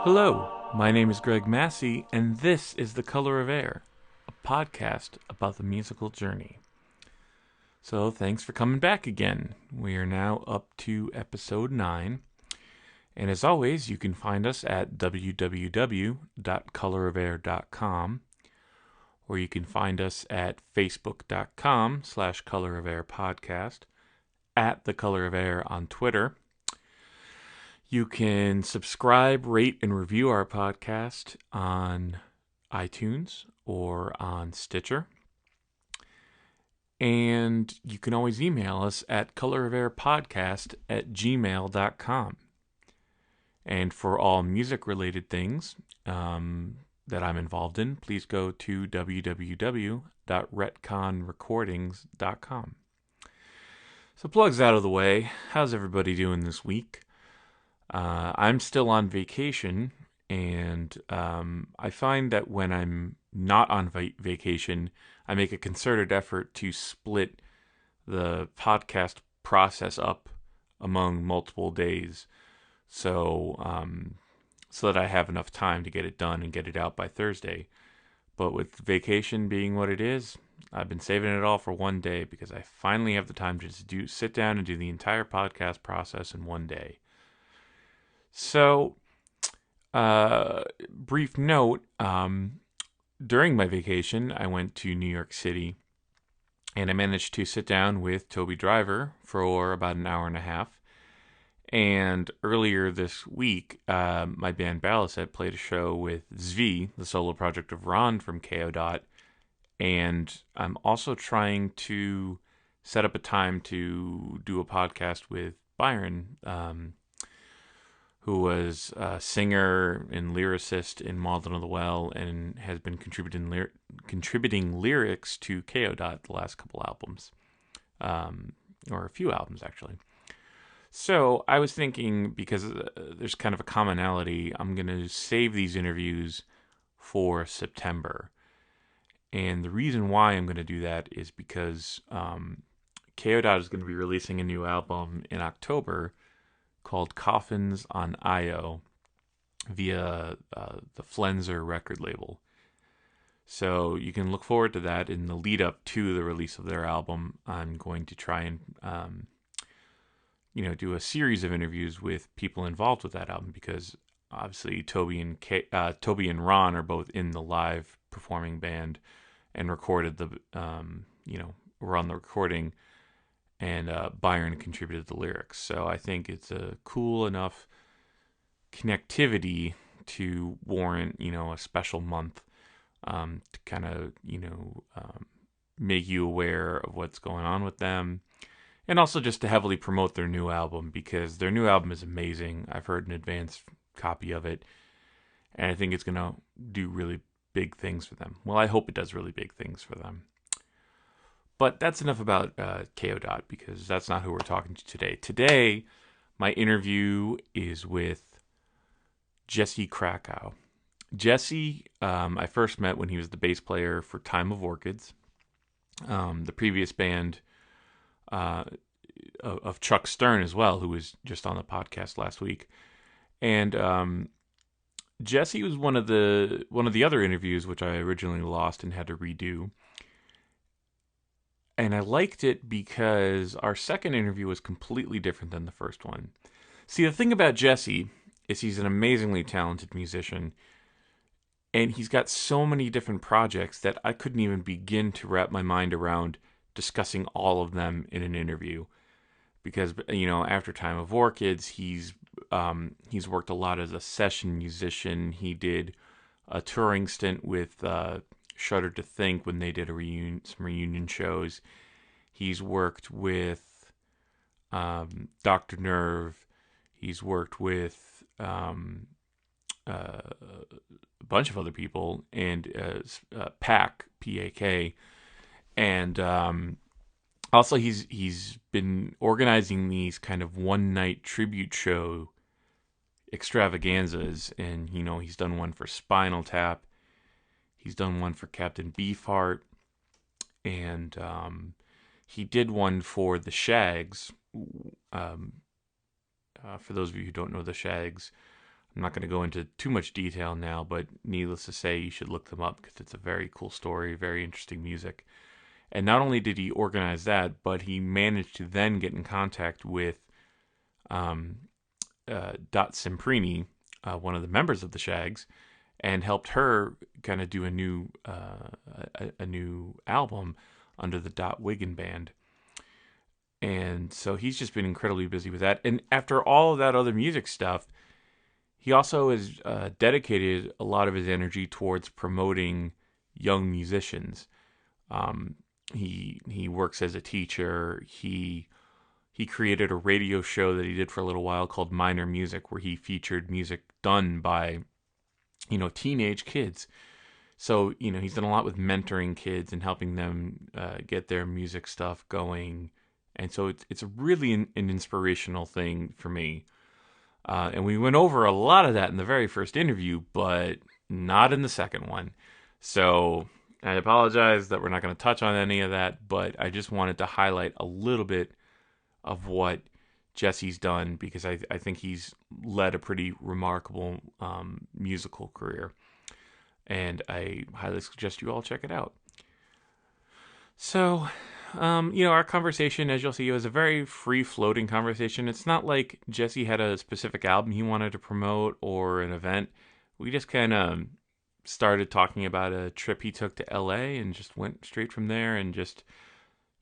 Hello, my name is Greg Massi, and this is The Color of Air, a podcast about the musical journey. So, thanks for coming back again. We are now up to episode 9, and as always, you can find us at www.colorofair.com, or you can find us at facebook.com/colorofairpodcast, at The Color of Air on Twitter. You can subscribe, rate, and review our podcast on iTunes or on Stitcher. And you can always email us at colorofairpodcast@gmail.com. And for all music-related things that I'm involved in, please go to www.retconrecordings.com. So plugs out of the way. How's everybody doing this week? I'm still on vacation, and I find that when I'm not on vacation, I make a concerted effort to split the podcast process up among multiple days, so that I have enough time to get it done and get it out by Thursday. But with vacation being what it is, I've been saving it all for one day because I finally have the time to just sit down and do the entire podcast process in one day. So, brief note, during my vacation, I went to New York City, and I managed to sit down with Toby Driver for about an hour and a half. And earlier this week, my band Ballast played a show with Zvi, the solo project of Ron from KO. And I'm also trying to set up a time to do a podcast with Byron, who was a singer and lyricist in Maudlin of the Well and has been contributing lyrics to KO. The last couple albums, or a few albums actually. So I was thinking, because there's kind of a commonality, I'm going to save these interviews for September. And the reason why I'm going to do that is because KO. Is going to be releasing a new album in October called Coffins on IO via the Flenser record label. So you can look forward to that. In the lead up to the release of their album, I'm going to try and do a series of interviews with people involved with that album, because obviously Toby and Ron are both in the live performing band and recorded were on the recording. And Byron contributed the lyrics. So I think it's a cool enough connectivity to warrant, a special month to kind of, make you aware of what's going on with them. And also just to heavily promote their new album, because their new album is amazing. I've heard an advanced copy of it, and I think it's going to do really big things for them. Well, I hope it does really big things for them. But that's enough about KO. Because that's not who we're talking to today. Today, my interview is with Jesse Krakow. Jesse, I first met when he was the bass player for Time of Orchids, the previous band of Chuck Stern as well, who was just on the podcast last week. And Jesse was one of the other interviews which I originally lost and had to redo. And I liked it because our second interview was completely different than the first one. See, the thing about Jesse is he's an amazingly talented musician, and he's got so many different projects that I couldn't even begin to wrap my mind around discussing all of them in an interview. Because, after Time of Orchids, he's worked a lot as a session musician. He did a touring stint with Shudder to Think when they did some reunion shows. He's worked with Dr. Nerve. He's worked with a bunch of other people, and PAK, P-A-K. And also he's been organizing these kind of one-night tribute show extravaganzas, and he's done one for Spinal Tap. He's done one for Captain Beefheart, and he did one for the Shags. For those of you who don't know the Shags, I'm not going to go into too much detail now, but needless to say, you should look them up because it's a very cool story, very interesting music. And not only did he organize that, but he managed to then get in contact with um, Dot Semprini, one of the members of the Shags, and helped her kind of do a new album under the Dot Wiggin Band. And so he's just been incredibly busy with that. And after all of that other music stuff, he also has dedicated a lot of his energy towards promoting young musicians. He works as a teacher. He created a radio show that he did for a little while called Minor Music, where he featured music done by teenage kids. So he's done a lot with mentoring kids and helping them get their music stuff going. And so it's really an inspirational thing for me. And we went over a lot of that in the very first interview, but not in the second one. So I apologize that we're not going to touch on any of that, but I just wanted to highlight a little bit of what Jesse's done, because I think he's led a pretty remarkable musical career. And I highly suggest you all check it out. So, our conversation, as you'll see, was a very free-floating conversation. It's not like Jesse had a specific album he wanted to promote or an event. We just kind of started talking about a trip he took to LA and just went straight from there, and just,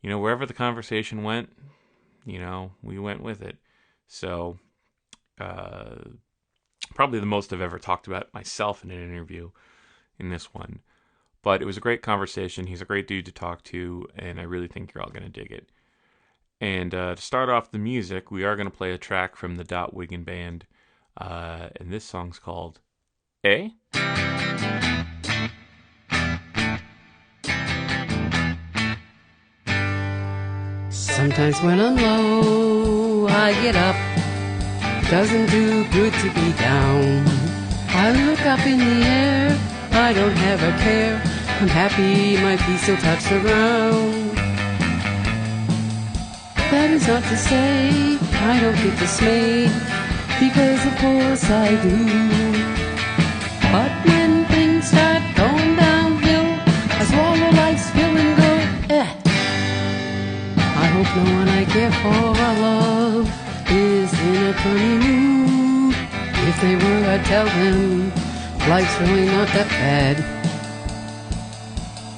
wherever the conversation went, we went with it. So, probably the most I've ever talked about myself in an interview in this one. But it was a great conversation. He's a great dude to talk to, and I really think you're all going to dig it. And to start off the music, we are going to play a track from the Dot Wiggin Band, and this song's called A. Sometimes when I'm low, I get up. Doesn't do good to be down. I look up in the air, I don't have a care. I'm happy my feet still touch the ground. That is not to say I don't get dismayed, because of course I do. But when things start going downhill, I swallow life's pill and go, I hope no one I care for or love is in a funny mood. If they were, I'd tell them life's really not that bad.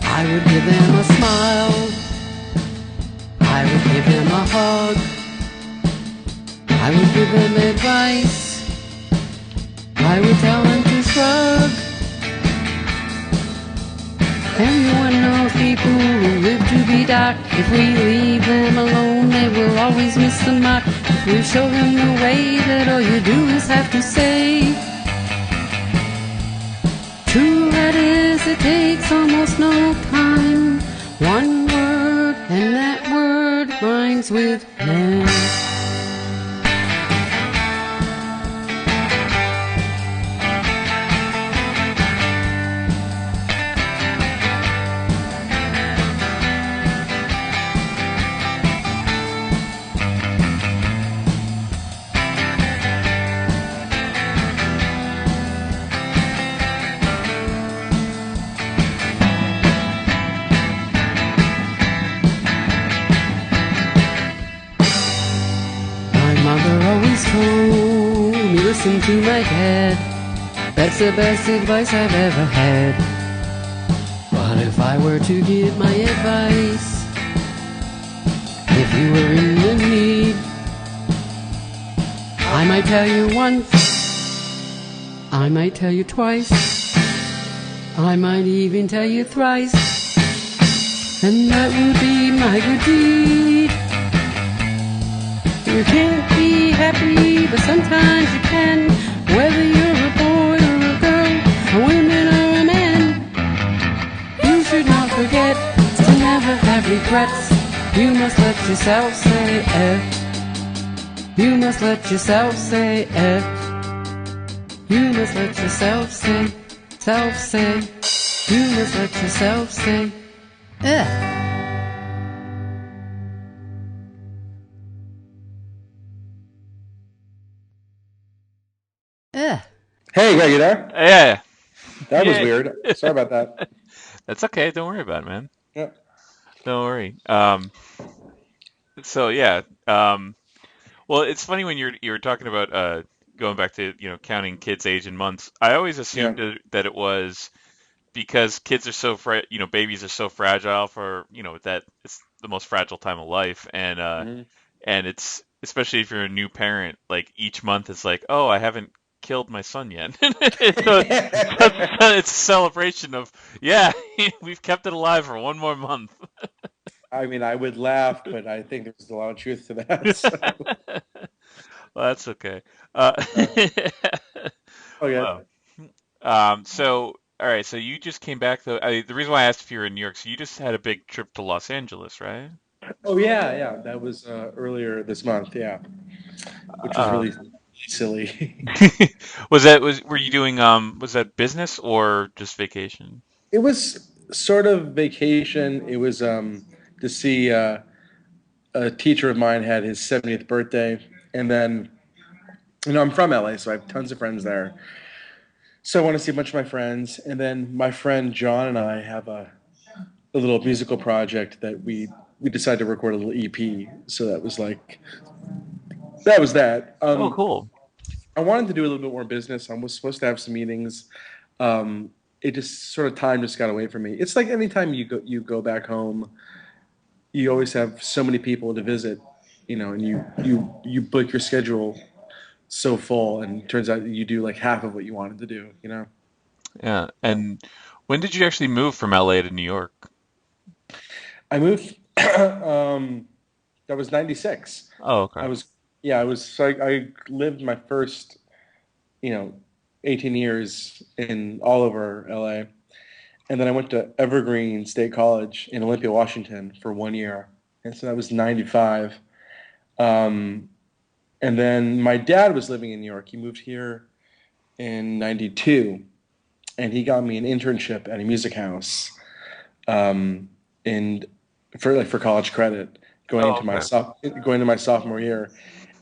I would give them a smile, I would give them a hug, I would give them advice, I would tell them to shrug. Everyone knows people who live to be dark. If we leave them alone, they will always miss the mark. If we show them the way, that all you do is have to say. True, that is, it takes almost no time. One word, and that word rhymes with man. Listen to my dad, that's the best advice I've ever had. But if I were to give my advice, if you were in the need, I might tell you once, I might tell you twice, I might even tell you thrice, and that would be my good deed. You can't be happy, but sometimes you can, whether you're a boy or a girl, a woman or a man. You should not forget to never have regrets. You must let yourself say You must let yourself say You must let yourself say You must let yourself say Hey, Greg, you there? Yeah, That was yeah. weird. Sorry about that. That's okay. Don't worry about it, man. Yeah, Don't worry. So yeah. Well, it's funny when you were talking about going back to counting kids' age in months. I always yeah. assumed that it was because kids are so babies are so fragile for that it's the most fragile time of life, Hmm. and it's especially if you're a new parent, like each month it's like, oh, I haven't killed my son yet. It's a celebration of, yeah, we've kept it alive for one more month. I mean, I would laugh, but I think there's a lot of truth to that. So, Well, that's okay. Uh, uh, okay. wow. So, all right. So you just came back though. The reason why I asked if you were in New York, so you just had a big trip to Los Angeles, right? Oh, yeah, yeah. That was earlier this month. Yeah, which was Uh, really silly. were you doing was that business or just vacation? It was sort of vacation. It was to see a teacher of mine had his 70th birthday, and then I'm from LA, so I have tons of friends there. So I want to see a bunch of my friends, and then my friend John and I have a little musical project that we decided to record a little EP. So that was like that was that. Oh, cool. I wanted to do a little bit more business. I was supposed to have some meetings. Um, it just sort of time just got away from me. It's like anytime you go back home, you always have so many people to visit, and you book your schedule so full, and it turns out you do like half of what you wanted to do. Yeah. So And when did you actually move from LA to New York? I moved. That was '96. Oh, okay. I was, yeah, I lived my first, you know, 18 years in all over LA. And then I went to Evergreen State College in Olympia, Washington for 1 year. And so that was '95. Um, and then my dad was living in New York. He moved here in '92, and he got me an internship at a music house, um, in for college credit going Oh, into okay. my sophomore year.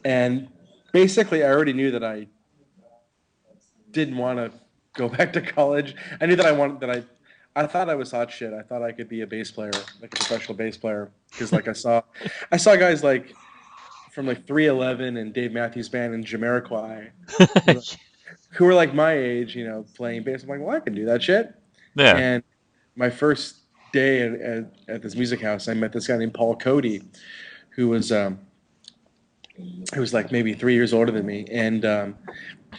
And basically, I already knew that I didn't want to go back to college. I knew that I thought I was hot shit. I thought I could be a bass player, like a professional bass player, because like I saw guys like from like 311 and Dave Matthews Band and Jamiroquai, who, who were like my age, playing bass. I'm like, well, I can do that shit. Yeah. And my first day at this music house, I met this guy named Paul Cody, who was like maybe 3 years older than me, and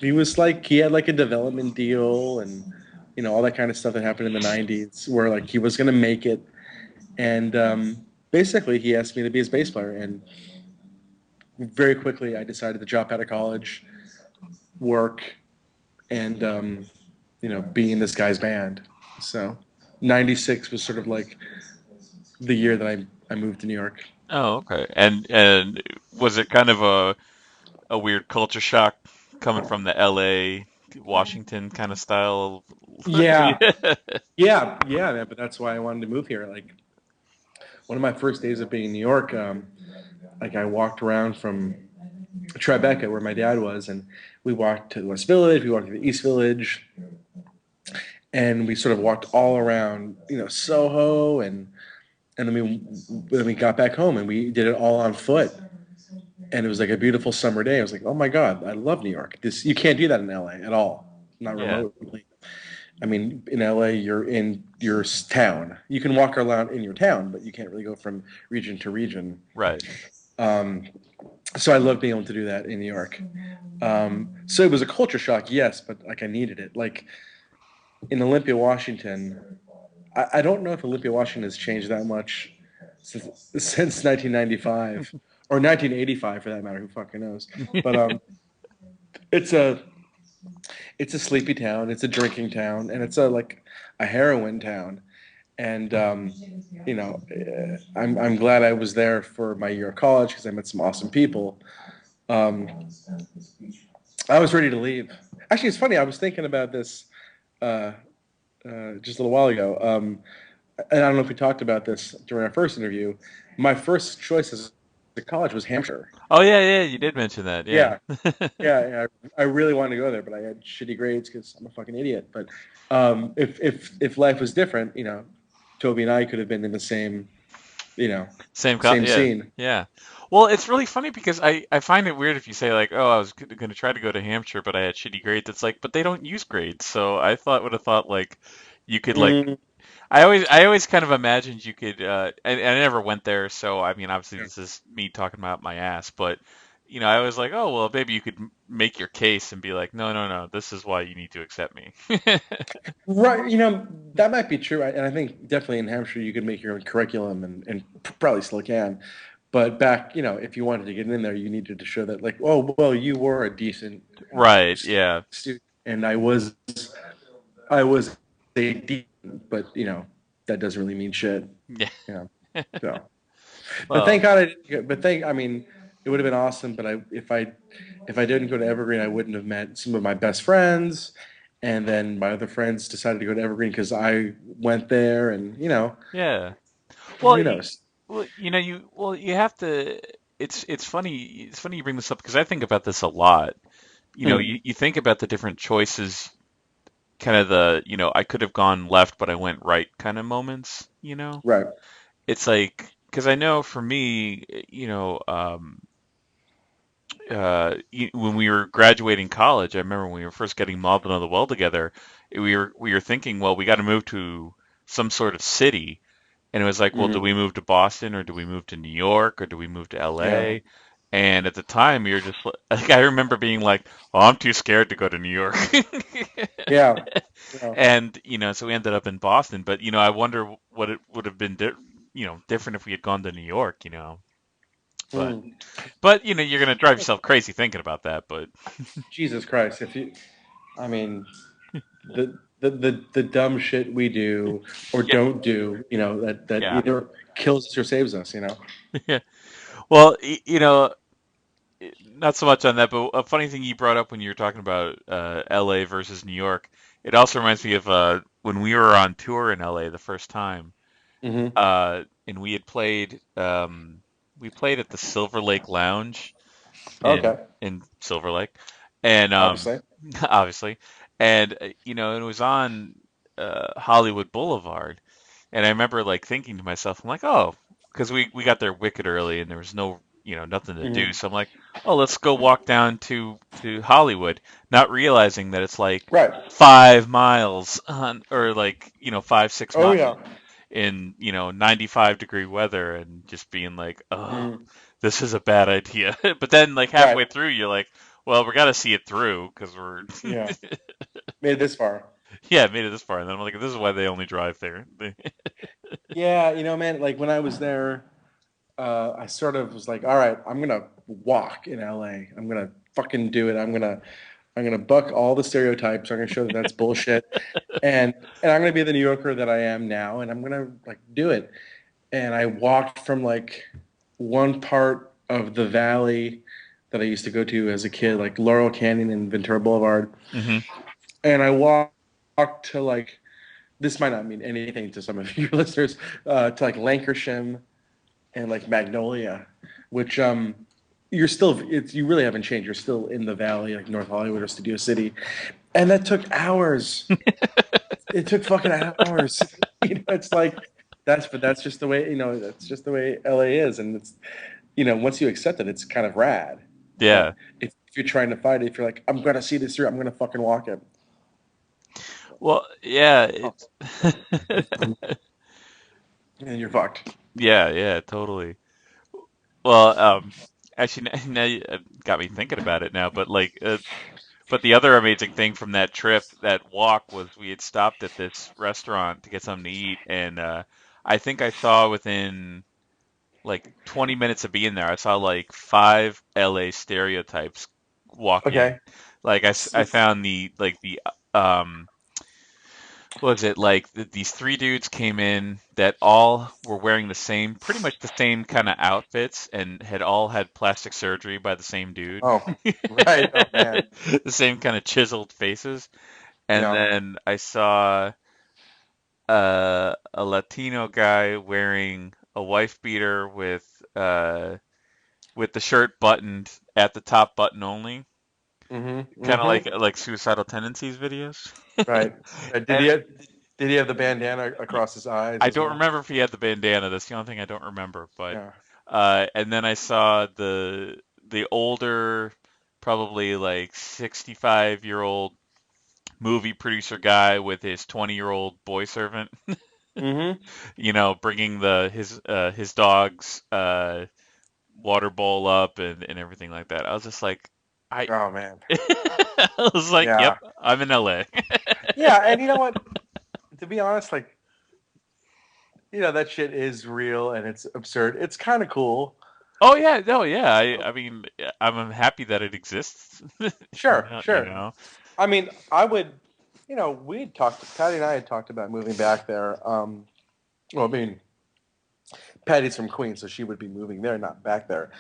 he had like a development deal and all that kind of stuff that happened in the '90s, where like he was gonna make it, and basically he asked me to be his bass player, and very quickly I decided to drop out of college, work, and be in this guy's band. So '96 was sort of like the year that I moved to New York. Oh, okay. And was it kind of a weird culture shock coming from the LA, Washington kind of style? Yeah, yeah, man. But that's why I wanted to move here. Like one of my first days of being in New York, like I walked around from Tribeca, where my dad was, and we walked to the West Village, we walked to the East Village, and we sort of walked all around, Soho, and then we got back home and we did it all on foot, and it was like a beautiful summer day. I was like, oh my god, I love New York. This You can't do that in LA at all, not Yeah, remotely. I mean, in LA, you're in your town. You can walk around in your town, but you can't really go from region to region. right. Um, so I love being able to do that in New York. So it was a culture shock, yes, but like I needed it. Like in Olympia, Washington, I don't know if Olympia, Washington has changed that much since 1995 or 1985 for that matter. Who fucking knows? But it's a it's a sleepy town. It's a drinking town, and it's a heroin town. And I'm glad I was there for my year of college because I met some awesome people. Um, I was ready to leave. Actually, it's funny. I was thinking about this uh, just a little while ago. And I don't know if we talked about this during our first interview. My first choice as a to college was Hampshire. Oh yeah, yeah, you did mention that. Yeah. Yeah, yeah. I really wanted to go there, but I had shitty grades because I'm a fucking idiot. But if life was different, Toby and I could have been in the same, you know, same Yeah, scene. yeah. Well, it's really funny because I find it weird if you say like, oh, I was going to try to go to Hampshire, but I had shitty grades. It's like, but they don't use grades, so I thought would have thought like you could like. Mm, I always kind of imagined you could, and I never went there, so I mean, obviously yeah. this is me talking about my ass, but I was like, oh well, maybe you could make your case and be like, no, no, no, this is why you need to accept me. Right, that might be true, and I think definitely in Hampshire you could make your own curriculum, and probably still can. But back, if you wanted to get in there, you needed to show that, like, oh, well, you were a decent Right? Yeah. student, and I was a decent, but that doesn't really mean shit, Yeah. you know. So, but Well, thank God I didn't. I mean, it would have been awesome. But if I didn't go to Evergreen, I wouldn't have met some of my best friends, and then my other friends decided to go to Evergreen because I went there, and yeah. Well, who knows? you have to. It's funny. It's funny you bring this up because I think about this a lot. Hmm. You think about the different choices, kind of the, I could have gone left, but I went right kind of moments, Right. It's like, because I know for me, when we were graduating college, I remember when we were first getting involved in the well together, we were thinking, well, we got to move to some sort of city, and it was like, well, do Hmm. we move to Boston or do we move to New York or do we move to Yeah. LA? And at the time, we were just like, I remember being like, oh, I'm too scared to go to New York. Yeah. Yeah. And, so we ended up in Boston, but, I wonder what it would have been, different if we had gone to New York. But, Mm. you're going to drive yourself crazy thinking about that, but Jesus Christ! I mean, the dumb shit we do or yeah, don't do, that yeah. either kills us or saves us. Yeah. Well, not so much on that, but a funny thing you brought up when you were talking about LA versus New York, it also reminds me of when we were on tour in LA the first time, Hmm. and we played at the Silver Lake Lounge in Okay. Silver Lake, and Obviously. obviously, and it was on Hollywood Boulevard, and I remember like thinking to myself, I'm like, oh, because we got there wicked early and there was nothing to do. Hmm. So I'm like, oh, let's go walk down to Hollywood, not realizing that it's like Right. 5 miles or like 5 6 miles Oh yeah. in 95-degree weather, and just being like, oh, Mm. this is a bad idea. But then like Right. halfway through, you're like, well, we got to see it through because we're Yeah. Made it this far. yeah, made it this far. And then I'm like, this is why they only drive there. Yeah, man, like when I was there, I sort of was like, all right, I'm gonna walk in LA. I'm gonna fucking do it. I'm gonna buck all the stereotypes. I'm gonna show that that's bullshit, and I'm gonna be the New Yorker that I am now, and I'm gonna like do it. And I walked from like one part of the valley that I used to go to as a kid, like Laurel Canyon and Ventura Boulevard, Hmm. and I walked to like, this might not mean anything to some of your listeners, to like Lancashire and like Magnolia, which you really haven't changed. You're still in the valley, like North Hollywood or Studio City, and that took hours. It took fucking hours. It's like that's just the way that's just the way LA is, and it's once you accept it, it's kind of rad. Yeah. But if you're trying to fight it, if you're like, I'm gonna see this through, I'm gonna fucking walk it. Well, yeah, Oh, it's and you're fucked. yeah, yeah, totally. Well, actually, now you got me thinking about it now. But the other amazing thing from that trip, that walk, was we had stopped at this restaurant to get something to eat, and I think I saw within like 20 minutes of being there, I saw like five LA stereotypes walking. Okay. Like I found the what was it like these three dudes came in that all were wearing pretty much the same kind of outfits, and had all had plastic surgery by the same dude. Oh, right. Oh man. The same kind of chiseled faces. And Yeah. then I saw a Latino guy wearing a wife beater with with the shirt buttoned at the top button only, Mm-hmm. kind of Mm-hmm. like suicidal tendencies videos. Right. And Did he have the bandana across his eyes I as don't well? remember if he had the bandana. That's the only thing I don't remember. But Yeah. and then I saw the older, probably like 65-year-old movie producer guy with his 20-year-old boy servant, Mm-hmm. bringing his dog's water bowl up and everything like that. I was just like, I Oh man. I was like, yep, Yeah. I'm in LA. Yeah, and you know what? To be honest, like, that shit is real and it's absurd. It's kind of cool. Oh yeah, no, yeah. I mean, I'm happy that it exists. Sure, You sure. know. I mean, I would, Patty and I had talked about moving back there. Well, I mean, Patty's from Queens, so she would be moving there, not back there.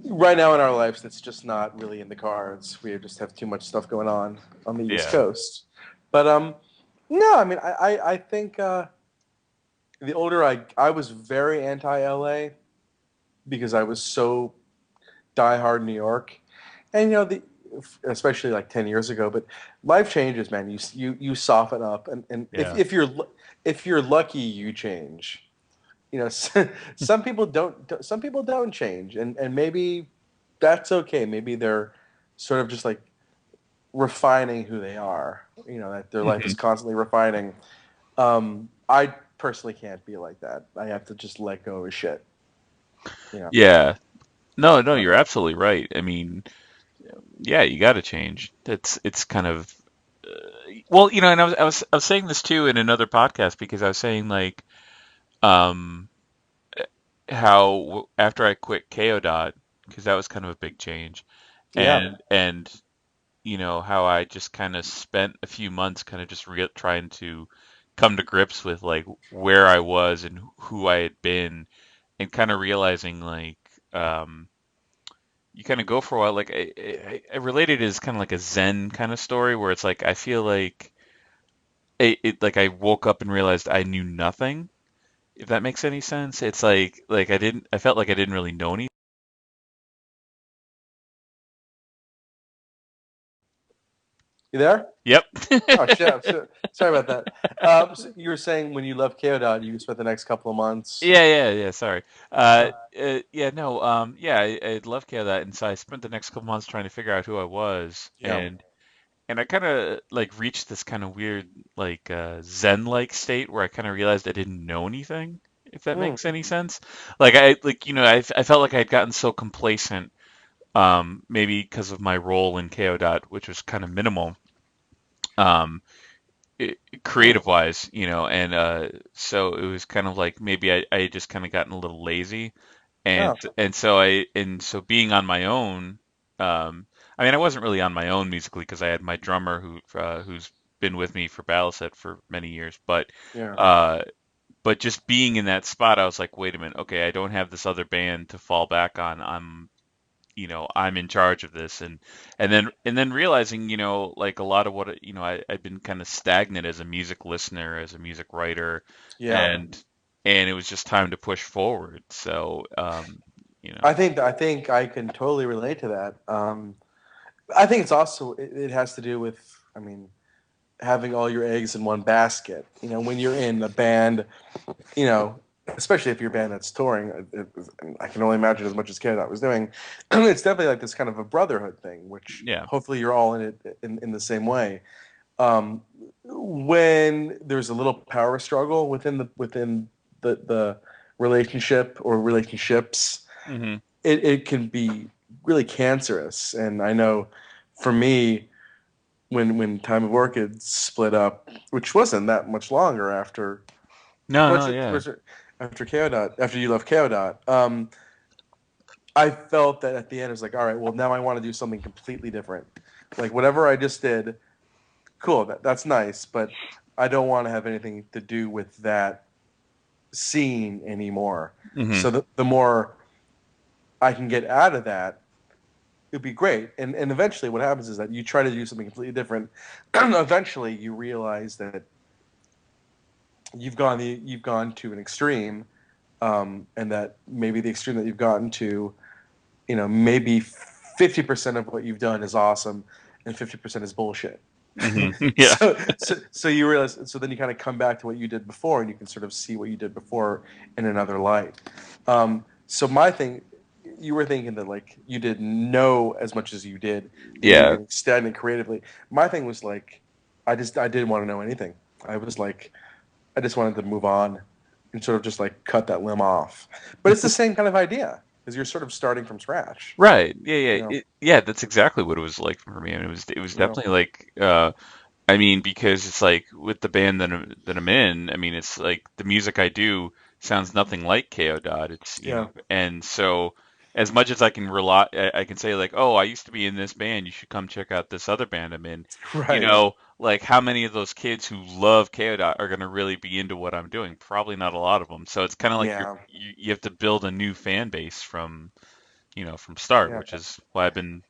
Right now in our lives, that's just not really in the cards. We just have too much stuff going on the East Yeah. Coast. But no, I mean, I think the older I was very anti LA because I was so diehard New York, and especially like 10 years ago. But life changes, man. You soften up, and Yeah. if you're lucky, you change. Some people don't. Some people don't change, and maybe that's okay. Maybe they're sort of just like refining who they are. That their life is Mhm. constantly refining. I personally can't be like that. I have to just let go of shit. You know. Yeah. No, no, So, you're absolutely right. I mean, yeah, you got to change. It's kind of well, and I was saying this too in another podcast because I was saying like um how after I quit KO dot because that was kind of a big change yeah. and how I just kind of spent a few months kind of just trying to come to grips with like where I was and who I had been and kind of realizing like um you kind of go for a while like I related it as kind of like a Zen kind of story where it's like I feel like like I woke up and realized I knew nothing, if that makes any sense. It's like I felt like I didn't really know anything. You there? Yep. Oh shit! Sorry about that. So you were saying when you left KO, you spent the next couple of months. Yeah. Sorry. Uh, Yeah, no. Yeah, I love that, and so I spent the next couple months trying to figure out who I was, yeah. and I kind of like reached this kind of weird like Zen-like state where I kind of realized I didn't know anything, if that Mm, makes any sense. Like I felt like I had gotten so complacent, maybe because of my role in KO dot, which was kind of minimal. Um, mm. Creative wise, and so it was kind of like maybe I had just kind of gotten a little lazy, and Oh, so being on my own, I mean I wasn't really on my own musically because I had my drummer who's been with me for Ballast for many years, yeah. uh, but just being in that spot, I was like, wait a minute, okay, I don't have this other band to fall back on. I'm in charge of this and then realizing like a lot of what I've been kind of stagnant as a music listener, as a music writer, Yeah. and it was just time to push forward. So you know I think I can totally relate to that. I think it's also it has to do with, I mean, having all your eggs in one basket. When you're in a band, you know, especially if you're a band that's touring, I can only imagine as much as Canada was doing. It's definitely like this kind of a brotherhood thing, which yeah. hopefully you're all in it in the same way. Um, when there's a little power struggle within the relationship or relationships, Hmm. it can be really cancerous. And I know for me, when Time of Orchids split up, which wasn't that much longer after No, what's no, it, yeah. what's it, after KO dot after you left KO dot, I felt that at the end it was like, all right, well now I want to do something completely different. Like whatever I just did, cool, that's nice, but I don't want to have anything to do with that scene anymore. Hmm. So the more I can get out of that, it'd be great. And eventually, what happens is that you try to do something completely different. Eventually, you realize that you've gone to an extreme, and that maybe the extreme that you've gotten to maybe 50% of what you've done is awesome and 50% is bullshit. Yeah. So you realize, so then you kind of come back to what you did before, and you can sort of see what you did before in another light. So my thing, you were thinking that like you didn't know as much as you did, that you were Yeah. getting stagnant creatively. My thing was like, I didn't want to know anything. I was like, I just wanted to move on and sort of just like cut that limb off. But it's the same kind of idea because you're sort of starting from scratch. Right. Yeah, You yeah. know, Yeah, that's exactly what it was like for me. And it was you know, definitely like I mean, because it's like with the band that I'm in, I mean, it's like the music I do sounds nothing like KO Dot. It's, yeah, and so as much as I can I can say like, oh, I used to be in this band, you should come check out this other band I'm in. right, Like how many of those kids who love KO Dot are going to really be into what I'm doing? Probably not a lot of them. So it's kind of like yeah, you have to build a new fan base from start, yeah. which is why I've been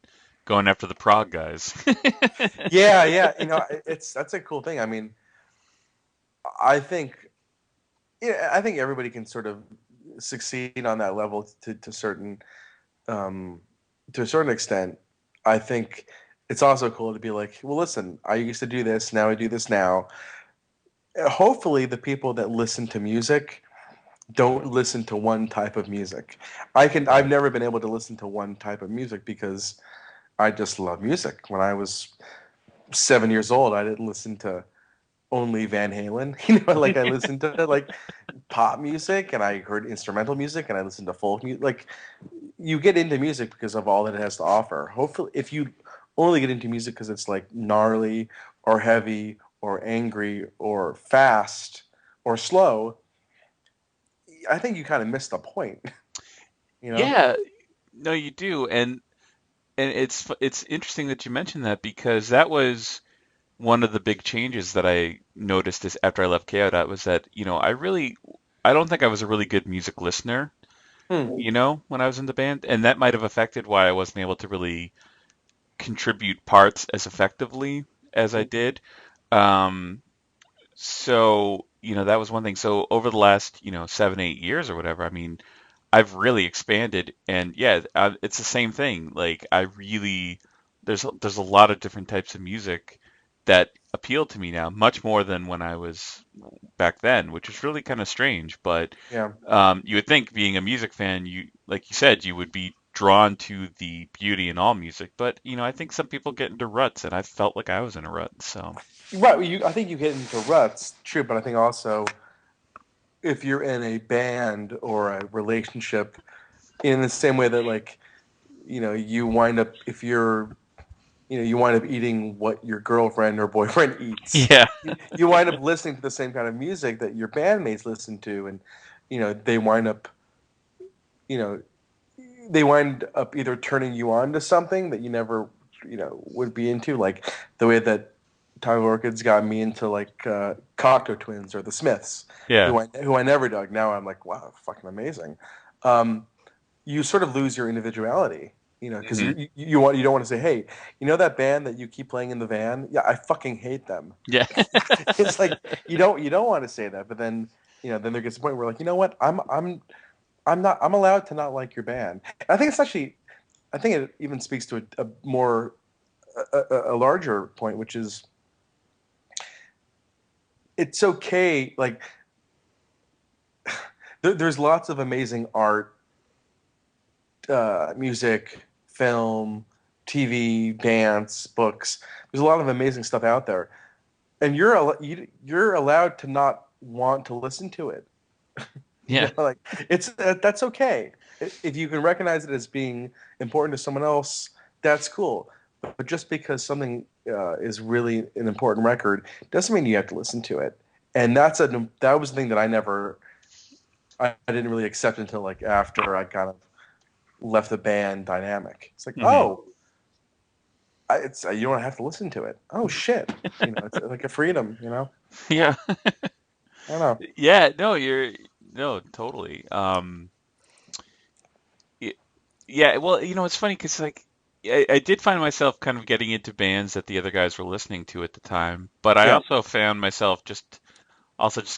going after the prog guys. Yeah, yeah, it's that's a cool thing. I mean, I think I think everybody can sort of succeed on that level um, to a certain extent. I think it's also cool to be like, well, listen, I used to do this, now I do this now. Hopefully, the people that listen to music don't listen to one type of music. I've Right. never been able to listen to one type of music because I just love music. When I was 7 years old, I didn't listen to only Van Halen. Like I listened to like pop music and I heard instrumental music and I listened to folk music. Like you get into music because of all that it has to offer. Hopefully, if you only get into music because it's like gnarly or heavy or angry or fast or slow, I think you kind of missed the point. You know? Yeah, no, you do, and it's interesting that you mentioned that because that was one of the big changes that I noticed is after I left KO Dot was that, I don't think I was a really good music listener, Hmm. when I was in the band, and that might have affected why I wasn't able to really contribute parts as effectively as I did. Um, so, that was one thing. So over the last, 7, 8 years or whatever, I mean, I've really expanded, and yeah, it's the same thing. Like I really, there's a lot of different types of music that appeal to me now, much more than when I was back then, which is really kind of strange. But Yeah. you would think, being a music fan, like you said, you would be drawn to the beauty in all music. But I think some people get into ruts, and I felt like I was in a rut. So Right. Well, I think you get into ruts, true, but I think also if you're in a band or a relationship, in the same way that like you wind up if you're you wind up eating what your girlfriend or boyfriend eats. yeah, You wind up listening to the same kind of music that your bandmates listen to, and they wind up you know they wind up either turning you on to something that you never would be into, like the way that Time of Orchids got me into like Cocteau Twins or the Smiths, yeah, who I never dug. Now I'm like, wow, fucking amazing. Um, you sort of lose your individuality, because hmm you don't want to say, hey, that band that you keep playing in the van, yeah, I fucking hate them. yeah, It's like you don't want to say that, but then then there gets a point where like, you know what, I'm allowed to not like your band. And I think it's actually, I think it even speaks to a more a larger point, which is it's okay. Like there's lots of amazing art, music, film, TV, dance, books. There's a lot of amazing stuff out there, and you're allowed to not want to listen to it. yeah. Like it's that's okay. If you can recognize it as being important to someone else, that's cool. But just because something is really an important record doesn't mean you have to listen to it. And that was the thing that I didn't really accept until like after I kind of left the band dynamic. It's like, hmm oh, it's you don't have to listen to it. Oh shit, it's like a freedom. Yeah. I don't know. Yeah, no, no, totally. Y- yeah, well, it's funny because like I did find myself kind of getting into bands that the other guys were listening to at the time, but I Yeah, also found myself just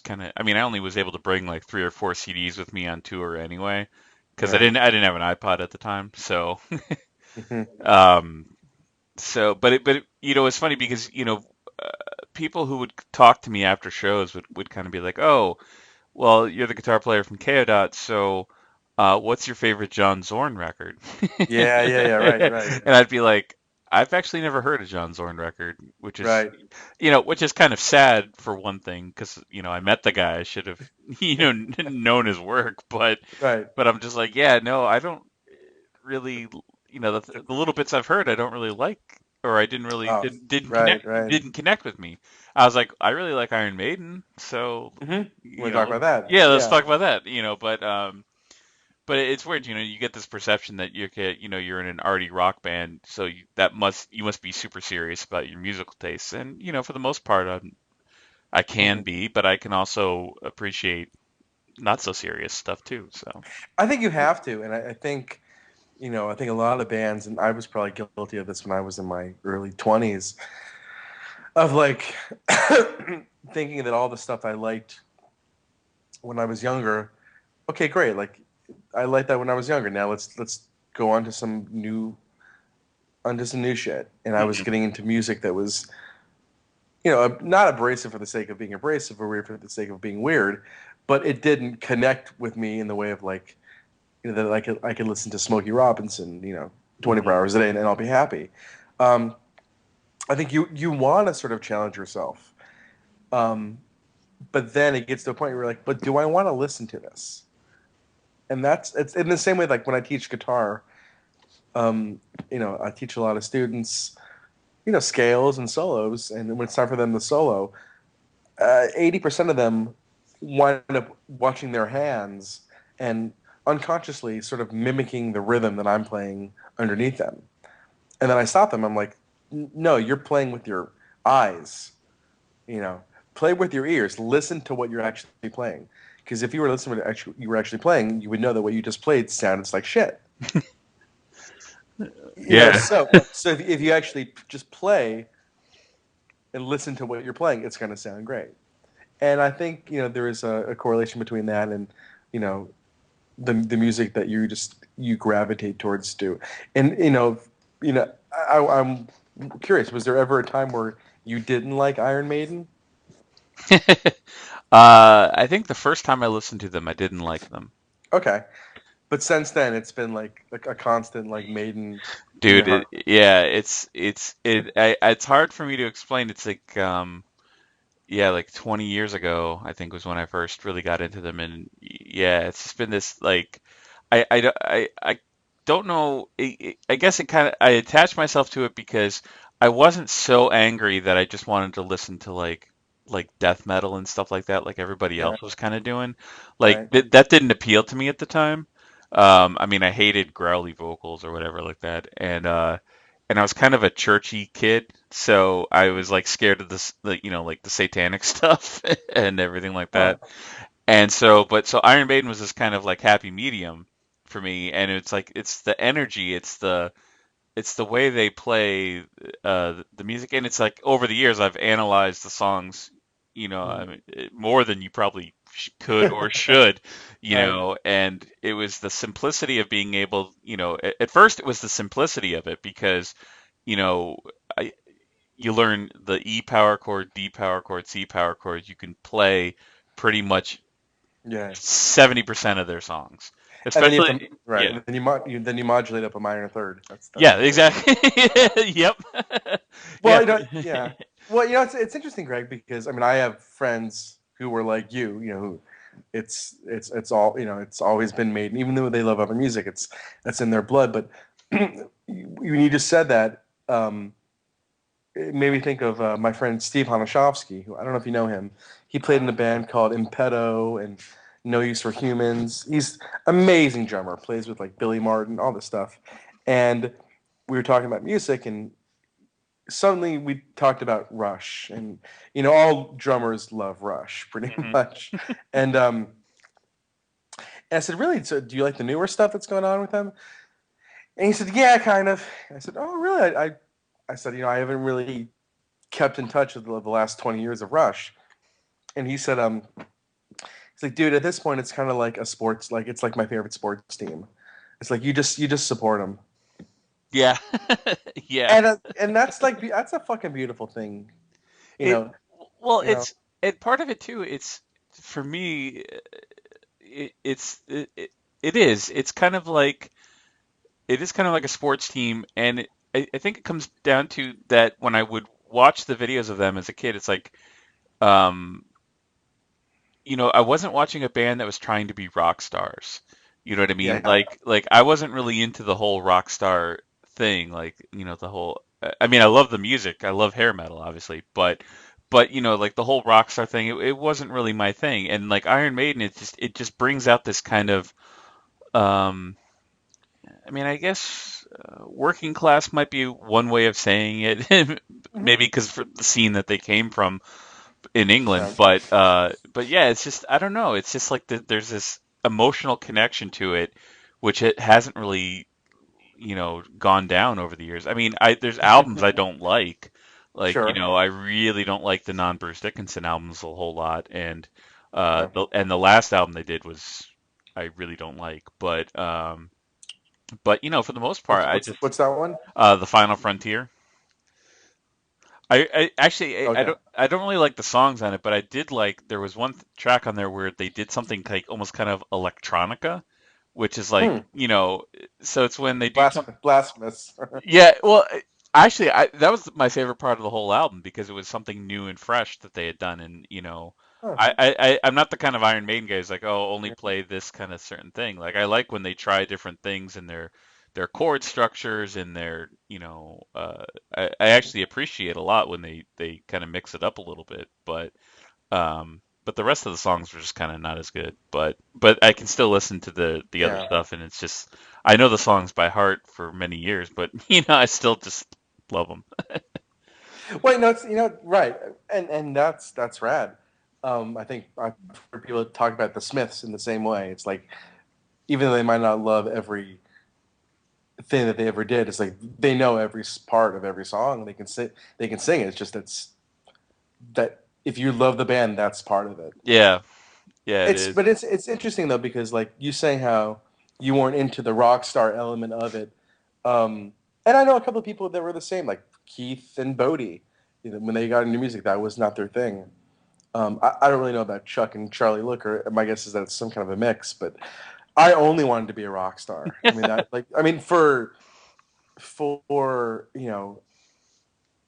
kind of, I mean, I only was able to bring like 3 or 4 CDs with me on tour anyway, because Right. I didn't have an iPod at the time. So, Hmm. um, you know, it's funny because people who would talk to me after shows would kind of be like, oh, well, you're the guitar player from Dot, so what's your favorite John Zorn record? Yeah, yeah, yeah. Right, right, And I'd be like, I've actually never heard a John Zorn record, right. which is kind of sad for one thing, because I met the guy, I should have known his work, Right. but I'm just like, yeah, no, I don't really, the little bits I've heard, I don't really like, or I didn't really Oh, right, right. didn't connect with me. I was like, I really like Iron Maiden, so Hmm. We talk about that. yeah, let's Yeah. talk about that. But it's weird, you get this perception that you're in an arty rock band, so you must be super serious about your musical tastes, and for the most part, I can Hmm. be, but I can also appreciate not so serious stuff too. So. I think you have to, and I think I think a lot of bands, and I was probably guilty of this when I was in my early 20s, of like thinking that all the stuff I liked when I was younger, okay, great, like I liked that when I was younger. Now let's go on to some new shit. And I was Mhm. getting into music that was, not abrasive for the sake of being abrasive or weird for the sake of being weird, but it didn't connect with me in the way of like, that I could listen to Smokey Robinson, 24 Mhm. hours a day and I'll be happy. Um, I think you want to sort of challenge yourself, um, but then it gets to a point where you're like, but do I want to listen to this? And it's in the same way like when I teach guitar. Um, I teach a lot of students, scales and solos, and when it's time for them to solo, 80% of them wind up watching their hands and unconsciously sort of mimicking the rhythm that I'm playing underneath them. And then I stop them. I'm like, no, you're playing with your eyes. You know, play with your ears. Listen to what you're actually playing. Because if you were listening to what you were actually playing, you would know that what you just played sounded like shit. Yeah. So if you actually just play and listen to what you're playing, it's going to sound great. And I think there is a correlation between that and you know the music that you gravitate towards too. And I'm curious. Was there ever a time where you didn't like Iron Maiden? I think the first time I listened to them, I didn't like them. Okay, but since then it's been like a constant like Maiden in your Dude, heart. yeah, it's hard for me to explain. It's like yeah, like 20 years ago, I think was when I first really got into them, and yeah, it's just been this like I don't know. I guess it kind of I attached myself to it because I wasn't so angry that I just wanted to listen to like death metal and stuff like that, like everybody Right, else was kind of doing. Like right, that didn't appeal to me at the time. I mean, I hated growly vocals or whatever like that, and I was kind of a churchy kid, so I was like scared of this, like the satanic stuff and everything like huh, that. And so Iron Maiden was this kind of like happy medium for me, and it's like it's the energy, it's the way they play the music, and it's like over the years I've analyzed the songs, I mean, more than you probably could or should, right. and it was the simplicity of being able, at first it was the simplicity of it because, you know, I, you learn the E power chord, D power chord, C power chord. You can play pretty much Yeah, 70% of their songs, and then you especially have to right, yeah. and then you modulate up a minor third. That's Yeah, the whole. exactly. Yep. Yeah. Well, yeah. Well, it's interesting, Greg, because I mean, I have friends who were like who it's all it's always been made, and even though they love other music, that's in their blood. But when you just said that, it made me think of my friend Steve Hanashovsky, who I don't know if you know him. He played in a band called Impeto and No Use for Humans. He's amazing drummer, plays with like Billy Martin, all this stuff. And we were talking about music, and suddenly we talked about Rush, and all drummers love Rush pretty Mhm. much. And and I said, really? So do you like the newer stuff that's going on with them? And he said, yeah, kind of. I said, oh, really? I said, I haven't really kept in touch with the last 20 years of Rush. And he said, he's like, dude, at this point, it's kind of like a sports, like it's like my favorite sports team. It's like you just support them, Yeah. Yeah. and that's like that's a fucking beautiful thing, you It know. well, You know. it part of it too. It's for me. It is. It's kind of like it is kind of like a sports team, and I think it comes down to that when I would watch the videos of them as a kid, it's like, um, I wasn't watching a band that was trying to be rock stars. You know what I mean? Yeah, Like I wasn't really into the whole rock star thing. Like, the whole. I mean, I love the music. I love hair metal, obviously, but like the whole rock star thing, it wasn't really my thing. And like Iron Maiden, it just brings out this kind of um I mean, I guess working class might be one way of saying it, hmm, maybe because for the scene that they came from in England. yeah, But yeah, it's just I don't know. It's just like there's this emotional connection to it, which it hasn't really gone down over the years. I mean, I there's albums I don't like sure, I really don't like the non Bruce Dickinson albums a whole lot, and yeah. the last album they did was I really don't like, but for the most part, I just What's that one? The Final Frontier. I actually Okay. I don't really like the songs on it, but I did like there was one track on there where they did something like almost kind of electronica, which is like Hmm. so it's when they do something. Blasphemous. Yeah, well, actually, that was my favorite part of the whole album because it was something new and fresh that they had done, and Huh. I'm not the kind of Iron Maiden guy who's like, oh, only play this kind of certain thing. Like I like when they try different things in their chord structures and their I actually appreciate a lot when they kind of mix it up a little bit, but the rest of the songs were just kind of not as good. But I can still listen to the other Yeah. stuff, and it's just I know the songs by heart for many years, but I still just love them. Wait, no, it's right, and that's rad. I think I've heard people talk about the Smiths in the same way. It's like even though they might not love every thing that they ever did, it's like they know every part of every song. They can sing it. It's just that if you love the band, that's part of it. Yeah, yeah, it It's is. but it's interesting though because like you saying how you weren't into the rock star element of it, um, and I know a couple of people that were the same, like Keith and Bodie. When they got into music, that was not their thing. I don't really know about Chuck and Charlie Looker. My guess is that it's some kind of a mix, but I only wanted to be a rock star. I mean that like I mean for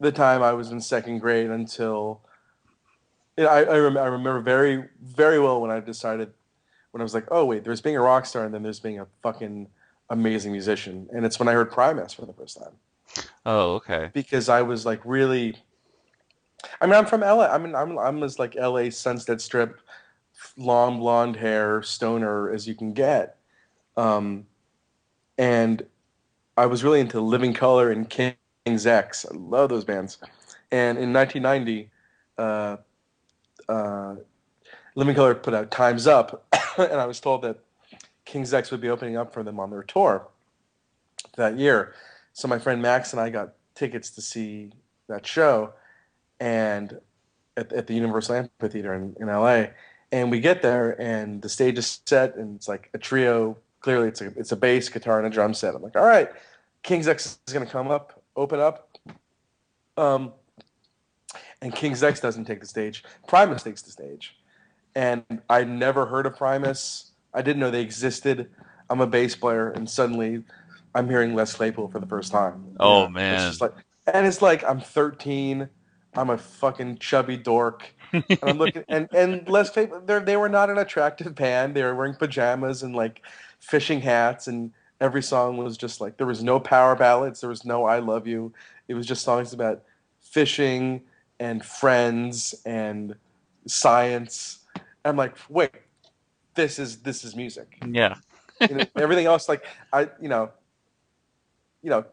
the time I was in second grade until I remember very very well when I decided when I was like, oh wait, there's being a rock star and then there's being a fucking amazing musician, and it's when I heard Primus for the first time Oh, okay. because I was like really. I mean, I'm from LA. I mean, I'm as like LA Sunset Strip, long blonde hair, stoner as you can get, um, and I was really into Living Color and King's X. I love those bands, and in 1990. Uh, uh, Living Color put out Time's Up, and I was told that King's X would be opening up for them on their tour that year. So my friend Max and I got tickets to see that show, and at the Universal Amphitheater in LA. And we get there, and the stage is set, and it's like a trio. Clearly, it's a bass, guitar, and a drum set. I'm like, all right, King's X is going to come up, open up, um, and King's X doesn't take the stage. Primus takes the stage, and I'd never heard of Primus. I didn't know they existed. I'm a bass player, and suddenly I'm hearing Les Claypool for the first time. Oh It's just man. like, and it's like I'm 13. I'm a fucking chubby dork, and I'm looking, and Les Claypool. They were not an attractive band. They were wearing pajamas and like fishing hats, and every song was just like there was no power ballads. There was no "I love you." It was just songs about fishing and friends and science. I'm like, wait, this is music. Yeah. Everything else, like I, you know,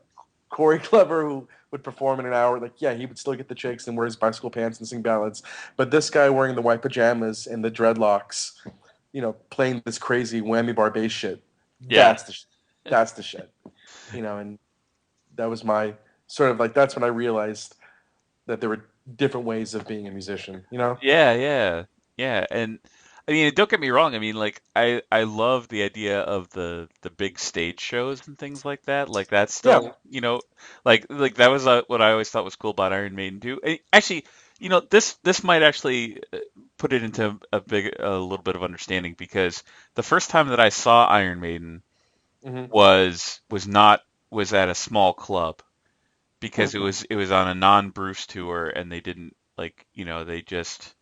Corey Glover who would perform in an hour, like yeah, he would still get the chicks and wear his bicycle pants and sing ballads, but this guy wearing the white pajamas and the dreadlocks, playing this crazy whammy bar bass shit, Yeah. that's the shit, and that was my sort of like that's when I realized that there were different ways of being a musician. Yeah, yeah. Yeah, and I mean, don't get me wrong. I mean, like I love the idea of the big stage shows and things like that. Like that's Yeah. still, like that was what I always thought was cool about Iron Maiden too. Actually, this might actually put it into a little bit of understanding because the first time that I saw Iron Maiden Hmm. was not was at a small club because Hmm. it was on a non-Bruce tour and they didn't like, they just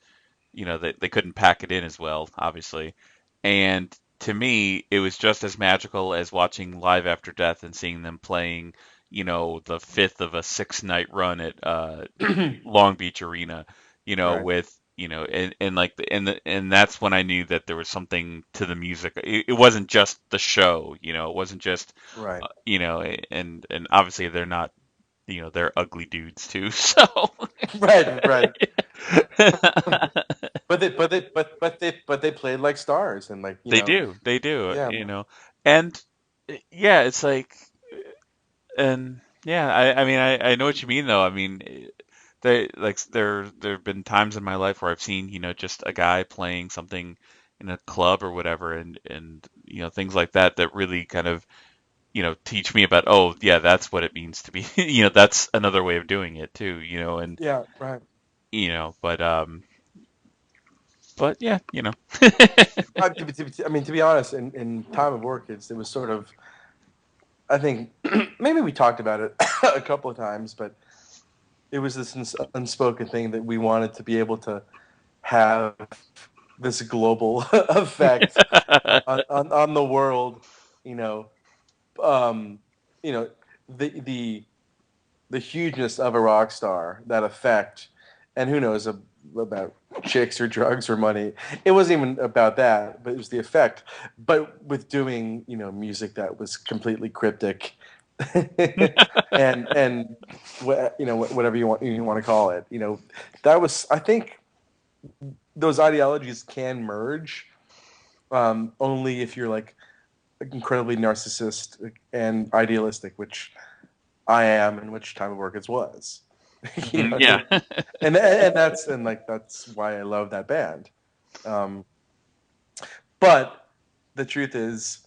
they couldn't pack it in as well, obviously. And to me, it was just as magical as watching Live After Death and seeing them playing, the fifth of a 6 night run at Long Beach Arena, Right. with and like and that's when I knew that there was something to the music. It wasn't just the show, it wasn't just Right. and obviously they're not, they're ugly dudes too, so Right. Right. But they played like stars, and like, they do, yeah. and yeah, it's like, and yeah, I mean, I know what you mean though. I mean, there have been times in my life where I've seen, just a guy playing something in a club or whatever, and things like that that really kind of teach me about, oh yeah, that's what it means to be, that's another way of doing it too, and Yeah. Right. you know, but um, but yeah, I mean, to be honest, in Time of Orchids, it was sort of, I think, maybe we talked about it a couple of times, but it was this unspoken thing that we wanted to be able to have this global effect on the world, you know, um, you know, the the hugeness of a rock star, that effect, and who knows about chicks or drugs or money. It wasn't even about that, but it was the effect. But with doing, music that was completely cryptic, and whatever you want to call it, that was, I think, those ideologies can merge, only if you're like incredibly narcissistic and idealistic, which I am, and which Time of Orchids was. Mhm, I yeah. mean, and that's why I love that band. Um, but the truth is,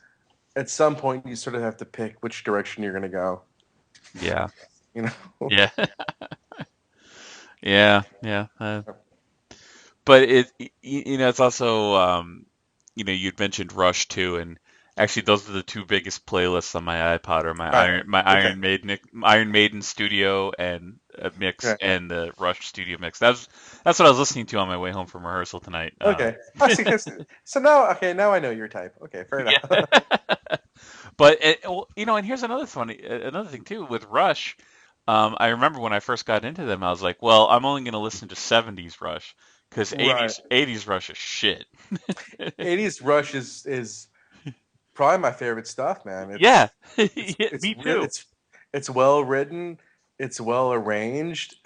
at some point, you sort of have to pick which direction you're going to go. Yeah. You know, Yeah. Yeah. Yeah. But it's also, you'd mentioned Rush too, and actually those are the two biggest playlists on my iPod, or right? My Okay, Iron Maiden Studio and mix, okay, and the Rush Studio mix. That's what I was listening to on my way home from rehearsal tonight. okay. I see. So now, okay, now I know your type. Okay, fair enough. Yeah. But well, and here's another thing too with Rush. I remember when I first got into them, I was like, well, I'm only going to listen to 70s Rush because Right. 80s Rush is shit. 80s Rush is probably my favorite stuff, man. Yeah, It's yeah, it's me real. too. It's well written. It's well arranged.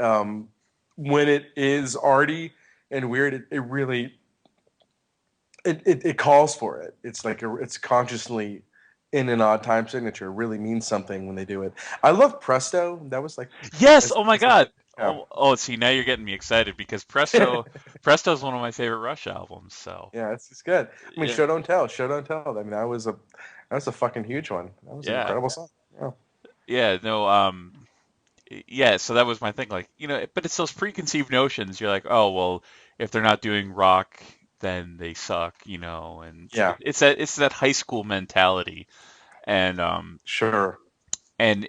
When it is arty and weird, it really it calls for it. It's like it's consciously in an odd time signature. It really means something when they do it. I love Presto. That was like, Yes. it's, Oh my it's like God. yeah. Oh. See, now you're getting me excited because Presto is one of my favorite Rush albums. So Yeah, it's good. I mean, yeah, Show Don't Tell, Show Don't Tell. I mean, that was a fucking huge one. That was an yeah, incredible song. Yeah. yeah. No. Yeah. So that was my thing. Like, but it's those preconceived notions. You're like, oh well, if they're not doing rock, then they suck. And Yeah, it's that high school mentality. And sure. and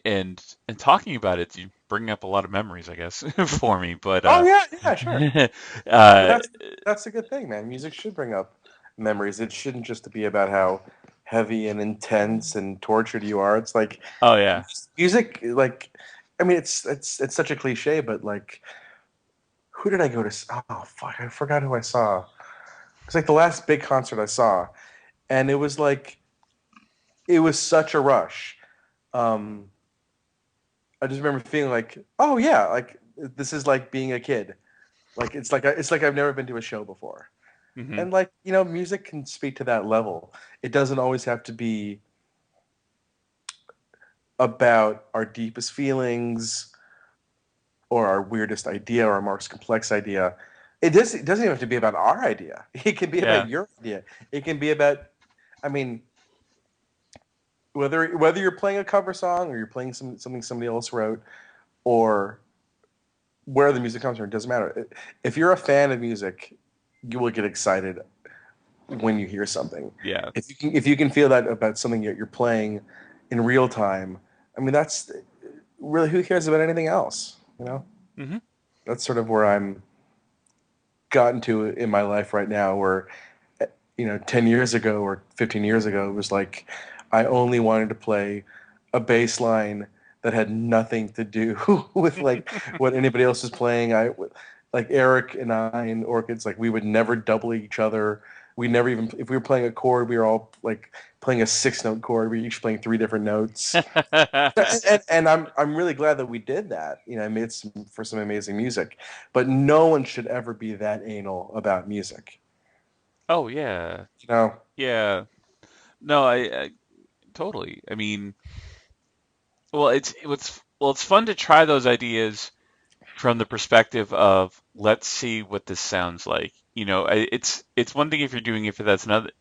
talking about it, you bring up a lot of memories, I guess, for me. But Oh yeah, yeah, sure. But uh, that's a good thing, man. Music should bring up memories. It shouldn't just be about how heavy and intense and tortured you are. It's like oh yeah. music, like, I mean, it's such a cliche, but like, who did I go to? Oh fuck, I forgot who I saw. It's like the last big concert I saw, and it was such a rush. Um, I just remember feeling like, oh yeah, like this is like being a kid. Like it's like I've never been to a show before. Hmm. And like, music can speak to that level. It doesn't always have to be about our deepest feelings or our weirdest idea or our most complex idea. It doesn't even have to be about our idea. It can be about Yeah. your idea. It can be about, I mean, whether you're playing a cover song or you're playing something somebody else wrote, or where the music comes from, it doesn't matter. If you're a fan of music, you will get excited when you hear something. Yeah. If you can feel that about something that you're playing in real time, I mean, that's really, who cares about anything else? You know, Hmm. that's sort of where I'm gotten to in my life right now, where 10 years ago or 15 years ago, it was like I only wanted to play a bass line that had nothing to do with like what anybody else was playing. Like Eric and I and Orchids, like we would never double each other. We never even, if we were playing a chord, we were all like playing a 6 note chord. We were each playing 3 different notes. And I'm really glad that we did that. I made for some amazing music, but no one should ever be that anal about music. Oh yeah. You know, Yeah. No, I totally. I mean, well, it's fun to try those ideas from the perspective of let's see what this sounds like. It's one thing if you're doing it for that's another.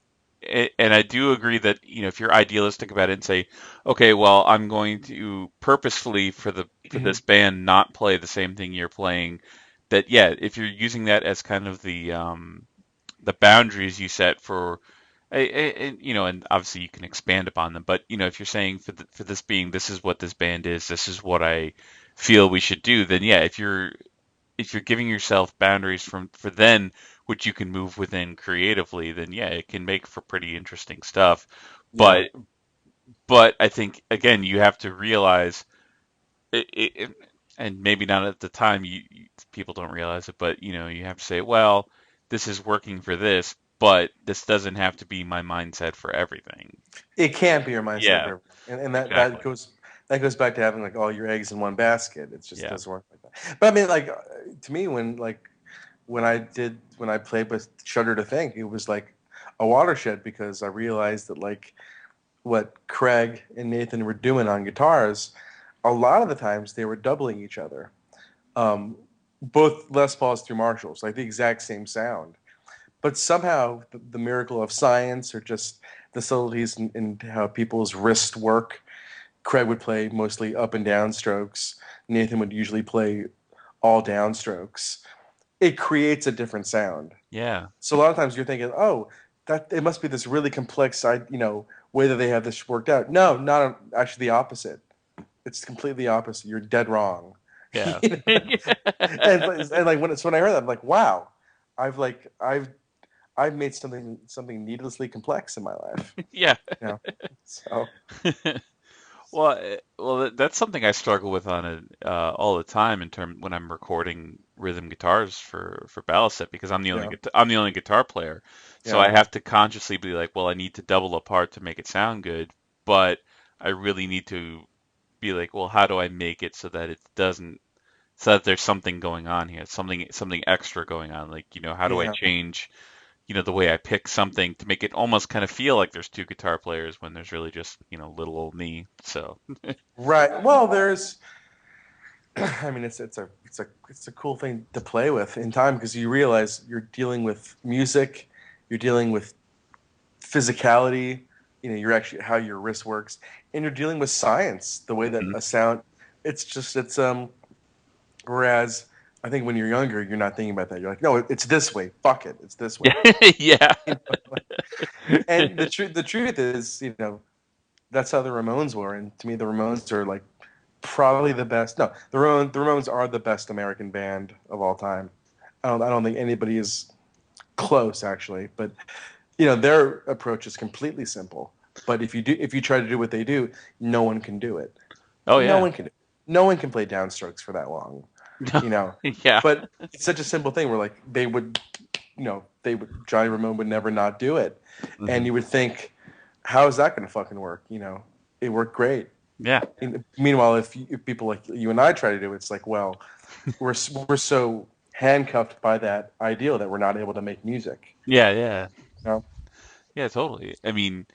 And I do agree that if you're idealistic about it and say, okay, well, I'm going to purposefully for this band not play the same thing you're playing. That yeah, if you're using that as kind of the boundaries you set for and obviously you can expand upon them, but if you're saying for this being this is what this band is, this is what I feel we should do, then yeah, if you're giving yourself boundaries for then which you can move within creatively, then yeah, it can make for pretty interesting stuff. yeah. But I think again you have to realize it, and maybe not at the time people don't realize it, but you have to say, well, this is working for this, but this doesn't have to be my mindset for everything. It can't be your mindset Yeah, for everything, and exactly. that goes back to having like all your eggs in one basket. It just Yeah. doesn't work like that. But I mean, like to me, when I played with Shudder to Think, it was like a watershed because I realized that like what Craig and Nathan were doing on guitars, a lot of the times they were doubling each other. Um, both Les Pauls through Marshalls, like the exact same sound. But somehow the miracle of science or just the subtleties in how people's wrists work. Craig would play mostly up and down strokes. Nathan would usually play all down strokes. It creates a different sound. Yeah. So a lot of times you're thinking, oh, that it must be this really complex side, way that they have this worked out. No, not actually the opposite. It's completely opposite. You're dead wrong. Yeah. You know? And like when I heard that, I'm like, wow, I've like I've made something needlessly complex in my life. Yeah. You know, so Well, that's something I struggle with on all the time in term when I'm recording rhythm guitars for Ballast because yeah, I'm the only guitar player, so yeah, I have to consciously be like, well, I need to double apart to make it sound good, but I really need to be like, well, how do I make it so that it doesn't, so that there's something going on here, something extra going on, like how do I yeah. change the way I pick something to make it almost kind of feel like there's two guitar players when there's really just little old me. So. Right. Well, there's. I mean, it's a cool thing to play with in time because you realize you're dealing with music, you're dealing with physicality. You're actually how your wrist works, and you're dealing with science, the way that Mhm. a sound. It's. Whereas I think when you're younger, you're not thinking about that. You're like, no, it's this way. Fuck it, it's this way. Yeah. You know? And the truth is, that's how the Ramones were, and to me, the Ramones are like probably the best. No, the Ramones are the best American band of all time. I don't think anybody is close actually, but their approach is completely simple. But if you try to do what they do, no one can do it. Oh No yeah. one can. No one can play downstrokes for that long. You know, Yeah. but it's such a simple thing where like Johnny Ramone would never not do it, and Hmm. you would think, how is that going to fucking work? It worked great. Yeah. Meanwhile, if people like you and I try to do it, it's like, well, we're so handcuffed by that ideal that we're not able to make music. Yeah. Yeah. You know? Yeah. Totally. I mean,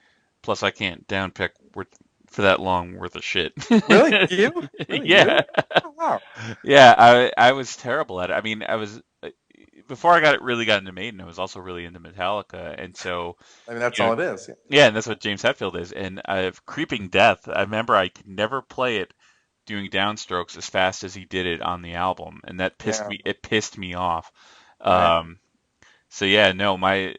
plus I can't downpick for that long worth of shit. Really, you? Really, Yeah. you? Oh, wow. Yeah. I was terrible at it. I mean, I was. before I really got into Maiden, I was also really into Metallica, and so I mean, that's you know, all it is. yeah, and that's what James Hetfield is. And Creeping Death, I remember I could never play it doing downstrokes as fast as he did it on the album, and that Yeah, pissed me off. right. Um, so yeah, no, my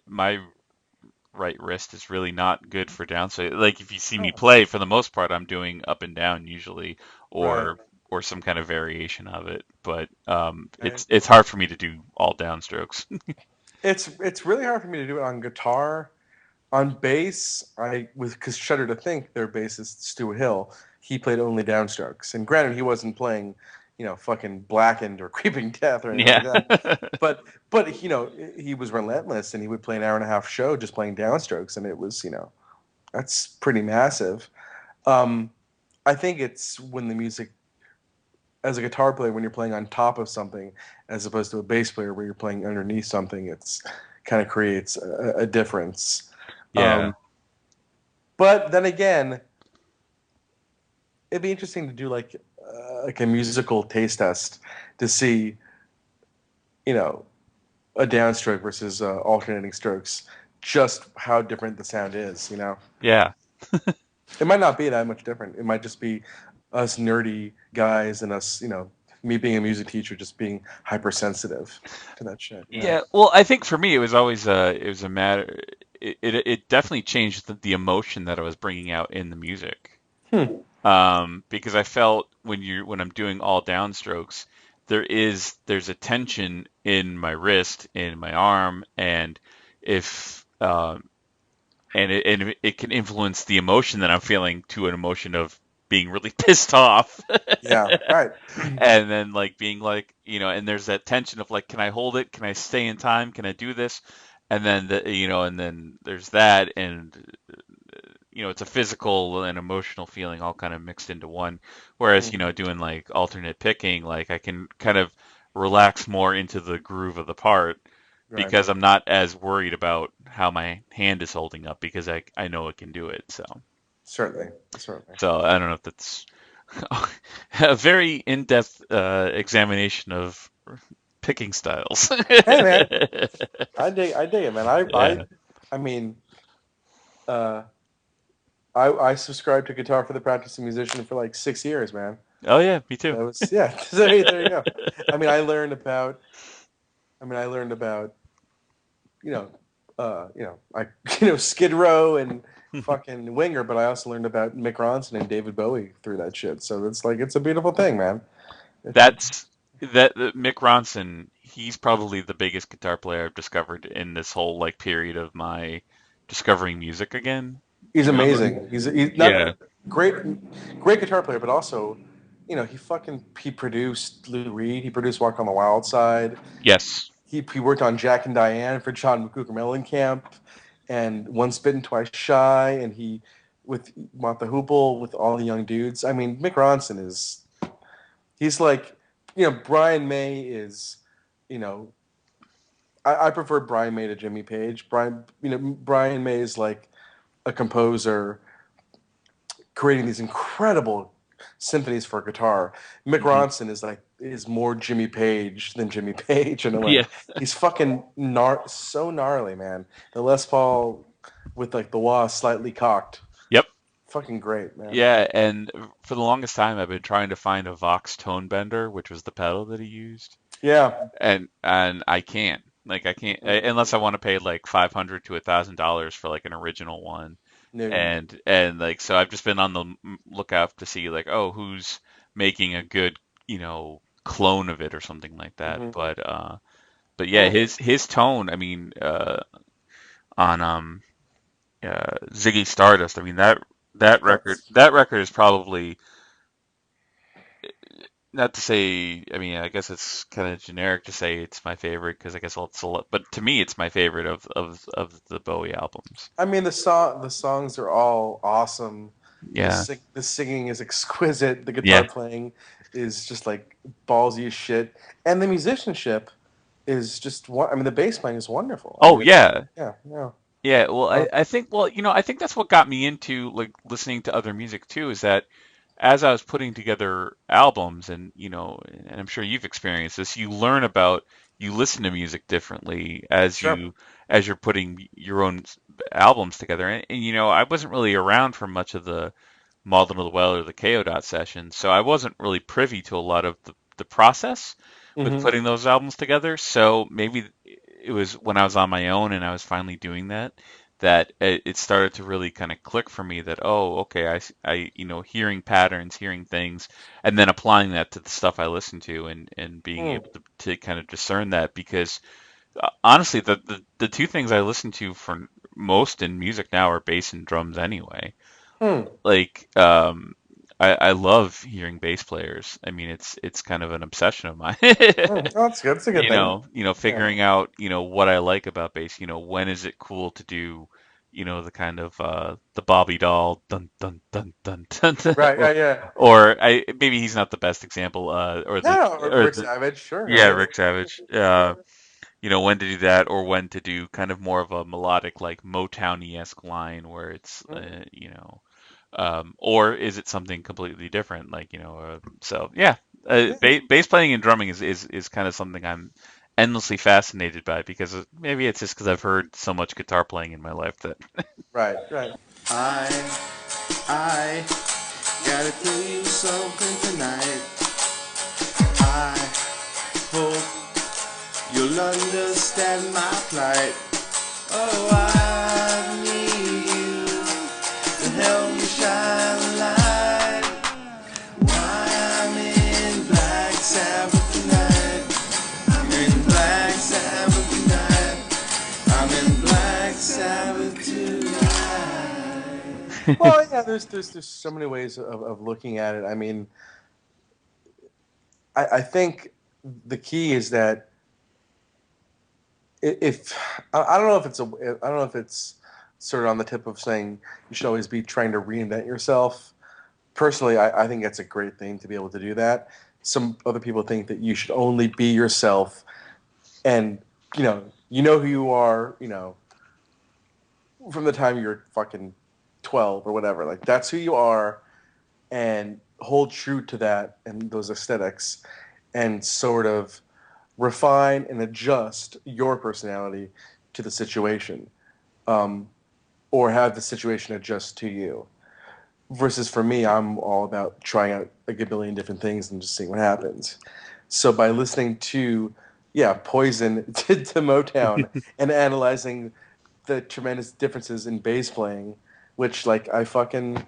right wrist is really not good for downstroke. Like if you see me Oh, play, for the most part, I'm doing up and down usually, right. or some kind of variation of it. But Right. it's hard for me to do all downstrokes. It's really hard for me to do it on guitar. On bass, I with because Shudder to Think, their bassist Stu Hill, he played only downstrokes. And granted, he wasn't playing, fucking Blackened or Creeping Death or anything Yeah. like that. But he was relentless, and he would play an hour and a half show just playing downstrokes, and it was that's pretty massive. Um, I think it's when the music, as a guitar player, when you're playing on top of something, as opposed to a bass player where you're playing underneath something, it's kind of creates a difference. Yeah. But then again, it'd be interesting to do like a musical taste test to see, you know, a downstroke versus alternating strokes, just how different the sound is. Yeah. It might not be that much different. It might just be us nerdy guys and us, me being a music teacher, just being hypersensitive to that shit. Yeah, well, I think for me it was a matter. It definitely changed the emotion that I was bringing out in the music. Hmm. Because I felt when I'm doing all downstrokes, there's a tension in my wrist, in my arm, and if it can influence the emotion that I'm feeling to an emotion of being really pissed off. Yeah. Right. And then like being like, and there's that tension of like, can I hold it? Can I stay in time? Can I do this? And then and then there's that, and it's a physical and emotional feeling all kind of mixed into one. Whereas, Mm, doing like alternate picking, like I can kind of relax more into the groove of the part right. because I'm not as worried about how my hand is holding up because I know it can do it. Certainly. Certainly. So I don't know if that's a very in-depth examination of picking styles. Hey, man. I dig it, man. Yeah. I mean, uh, I subscribed to Guitar for the Practicing Musician for like 6 years, man. Oh yeah, me too. That was yeah. So there you go. I mean, I learned about. I learned about you know, I Skid Row and fucking Winger, but I also learned about Mick Ronson and David Bowie through that shit. So it's a beautiful thing, man. It's That's Mick Ronson. He's probably the biggest guitar player I've discovered in this whole like period of my discovering music again. He's You know? amazing. He's Yeah. not great, great guitar player, but also, he produced Lou Reed. He produced Walk on the Wild Side. Yes. He worked on Jack and Diane for John McCougar Mellencamp, and Once Bitten, Twice Shy, and he with Mott the Hoople with all the young dudes. I mean, Mick Ronson he's like, Brian May is, you know, I prefer Brian May to Jimmy Page. Brian May is like a composer creating these incredible symphonies for guitar. Mick Hmm. Ronson is more Jimmy Page than Jimmy Page in a way. Yeah. He's fucking so gnarly, man. The Les Paul with like the wah slightly cocked. Yep. Fucking great, man. Yeah, and for the longest time I've been trying to find a Vox tone bender, which was the pedal that he used, Yeah. and I can't. Like I can't unless I want to pay like $500 to $1,000 for like an original one. No. And like so I've just been on the lookout to see like, oh, who's making a good, clone of it or something like that. Mm-hmm. But yeah, Well, his tone, I mean, on Ziggy Stardust, I mean that's that record is probably, not to say, I mean, I guess it's kind of generic to say it's my favorite because I guess it's a lot, but to me it's my favorite of the Bowie albums. I mean, the songs are all awesome. Yeah. The singing is exquisite. The guitar Yeah. playing is just like ballsy as shit, and the musicianship is just I mean, the bass playing is wonderful. I Oh mean, yeah. yeah, yeah. Yeah, well, Uh, I think, well, I think that's what got me into like listening to other music too, is that as I was putting together albums and, and I'm sure you've experienced this, you learn about, you listen to music differently as Sure. you're putting your own albums together. And I wasn't really around for much of the Malden of the Well or the KO dot sessions, so I wasn't really privy to a lot of the process with Hmm. putting those albums together. So maybe it was when I was on my own and I was finally doing that, that it started to really kind of click for me that, oh, okay, hearing patterns, hearing things, and then applying that to the stuff I listen to, and being Hmm. able to kind of discern that. Because honestly, the two things I listen to for most in music now are bass and drums anyway. Hmm. Like, I love hearing bass players. I mean, it's kind of an obsession of mine. Hmm. Oh, that's good. That's a good thing. Yeah. Figuring out, what I like about bass. When is it cool to do, the kind of the Bobby Doll dun dun dun dun dun, dun Right. or, Yeah. Yeah. maybe he's not the best example, No, or Rick the Savage. Sure. yeah, Yeah. Rick Savage. When to do that, or when to do kind of more of a melodic, like Motown-esque line where it's, Hmm. or is it something completely different? Like, so yeah, Yeah. bass playing and drumming is kind of something I'm endlessly fascinated by, because maybe it's just because I've heard so much guitar playing in my life that. Right. Right. I gotta tell you something tonight. I hope you'll understand my plight. Oh, I need you to help me shine a light. Why I'm in Black Sabbath tonight. I'm in Black Sabbath tonight. I'm in Black Sabbath tonight. Well, yeah. There's so many ways of looking at it. I mean, I think the key is that if I don't know if it's I don't know if it's sort of on the tip of saying you should always be trying to reinvent yourself. Personally, I think it's a great thing to be able to do that. Some other people think that you should only be yourself, and you know who you are, from the time you're fucking 12 or whatever. Like that's who you are, and hold true to that and those aesthetics, and sort of refine and adjust your personality to the situation, um, or have the situation adjust to you. Versus for me, I'm all about trying out like a billion different things and just seeing what happens. So by listening to, yeah, Poison to Motown and analyzing the tremendous differences in bass playing, which like I fucking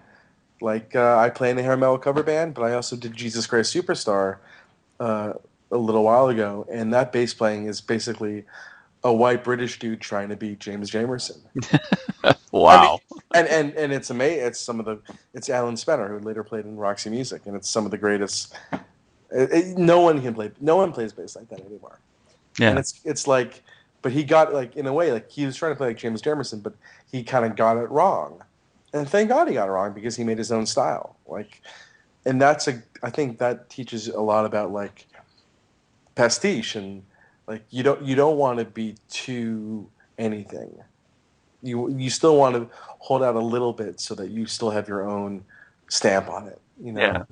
like I play in a hair metal cover band, but I also did Jesus Christ Superstar uh, a little while ago, and that bass playing is basically a white British dude trying to beat James Jamerson. I mean, Wow. and it's amazing. It's Alan Spencer who later played in Roxy Music, and it's some of the greatest. No one can play. No one plays bass like that anymore. And Yeah. it's like, but he got like in a way like he was trying to play like James Jamerson, but he kind of got it wrong. And thank God he got it wrong because he made his own style. Like, and I think that teaches a lot about like pastiche and like you don't want to be too anything. You still want to hold out a little bit so that you still have your own stamp on it. Yeah.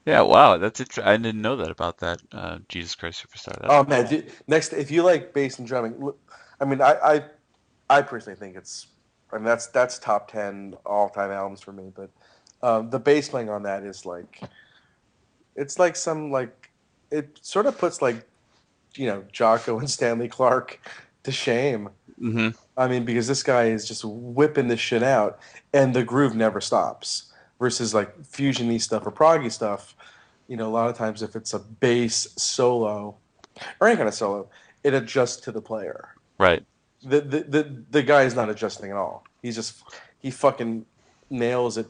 Yeah. Wow. That's it. I didn't know that about that. Jesus Christ Superstar. That's Oh man, next if you like bass and drumming, I mean, I personally think it's, I mean that's top 10 all time albums for me. But the bass playing on that is like it's like some like it sort of puts like Jocko and Stanley Clark to shame. hmm I mean, because this guy is just whipping this shit out, and the groove never stops. Versus like fusiony stuff or proggy stuff, a lot of times if it's a bass solo or any kind of solo, it adjusts to the player. Right. The guy is not adjusting at all. He fucking nails it.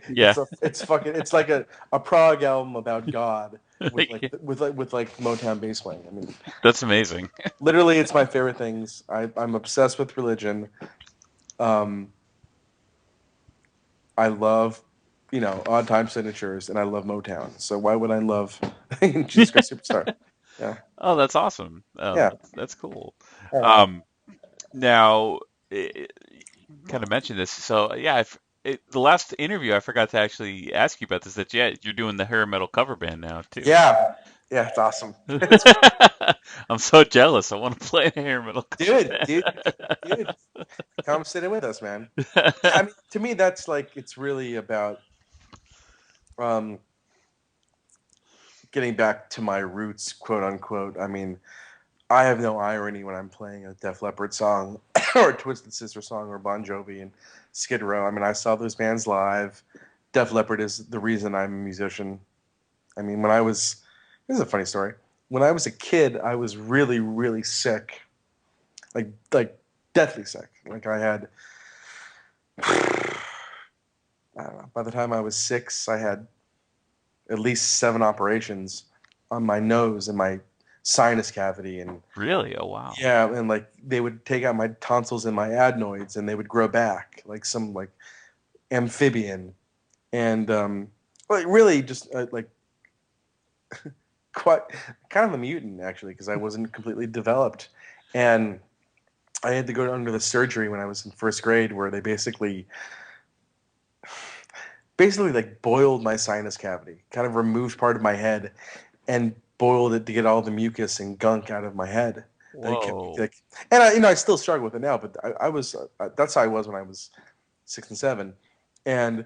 Yeah. It's like a prog album about God with like Yeah. Motown bass playing. I mean, That's amazing. literally, it's my favorite things. I'm obsessed with religion. Um, I love, odd time signatures, and I love Motown. So why would I love Jesus Christ Superstar? Yeah, Oh, that's awesome. Oh, yeah. that's cool. All right. Um, Now, kind of mentioned this. So yeah, the last interview I forgot to actually ask you about this. That yeah, you're doing the hair metal cover band now too. Yeah, Yeah, it's awesome. I'm so jealous. I want to play a hair metal Dude, band. dude, come sit in with us, man. Yeah, I mean, to me, that's like it's really about um, getting back to my roots, quote unquote. I mean, I have no irony when I'm playing a Def Leppard song or a Twisted Sister song or Bon Jovi and Skid Row. I mean, I saw those bands live. Def Leppard is the reason I'm a musician. I mean, this is a funny story. When I was a kid, I was really, really sick, like deathly sick. Like I had, I don't know. By the time I was 6, I had at least 7 operations on my nose and my sinus cavity, and Really? Oh, wow. yeah, and like they would take out my tonsils and my adenoids, and they would grow back like some like amphibian, and like really just like quite kind of a mutant actually because I wasn't completely developed, and I had to go under the surgery when I was in first grade, where they basically like boiled my sinus cavity, kind of removed part of my head, and boiled it to get all the mucus and gunk out of my head. That kept me Whoa. like, and I still struggle with it now, but I was that's how I was when I was 6 and 7, and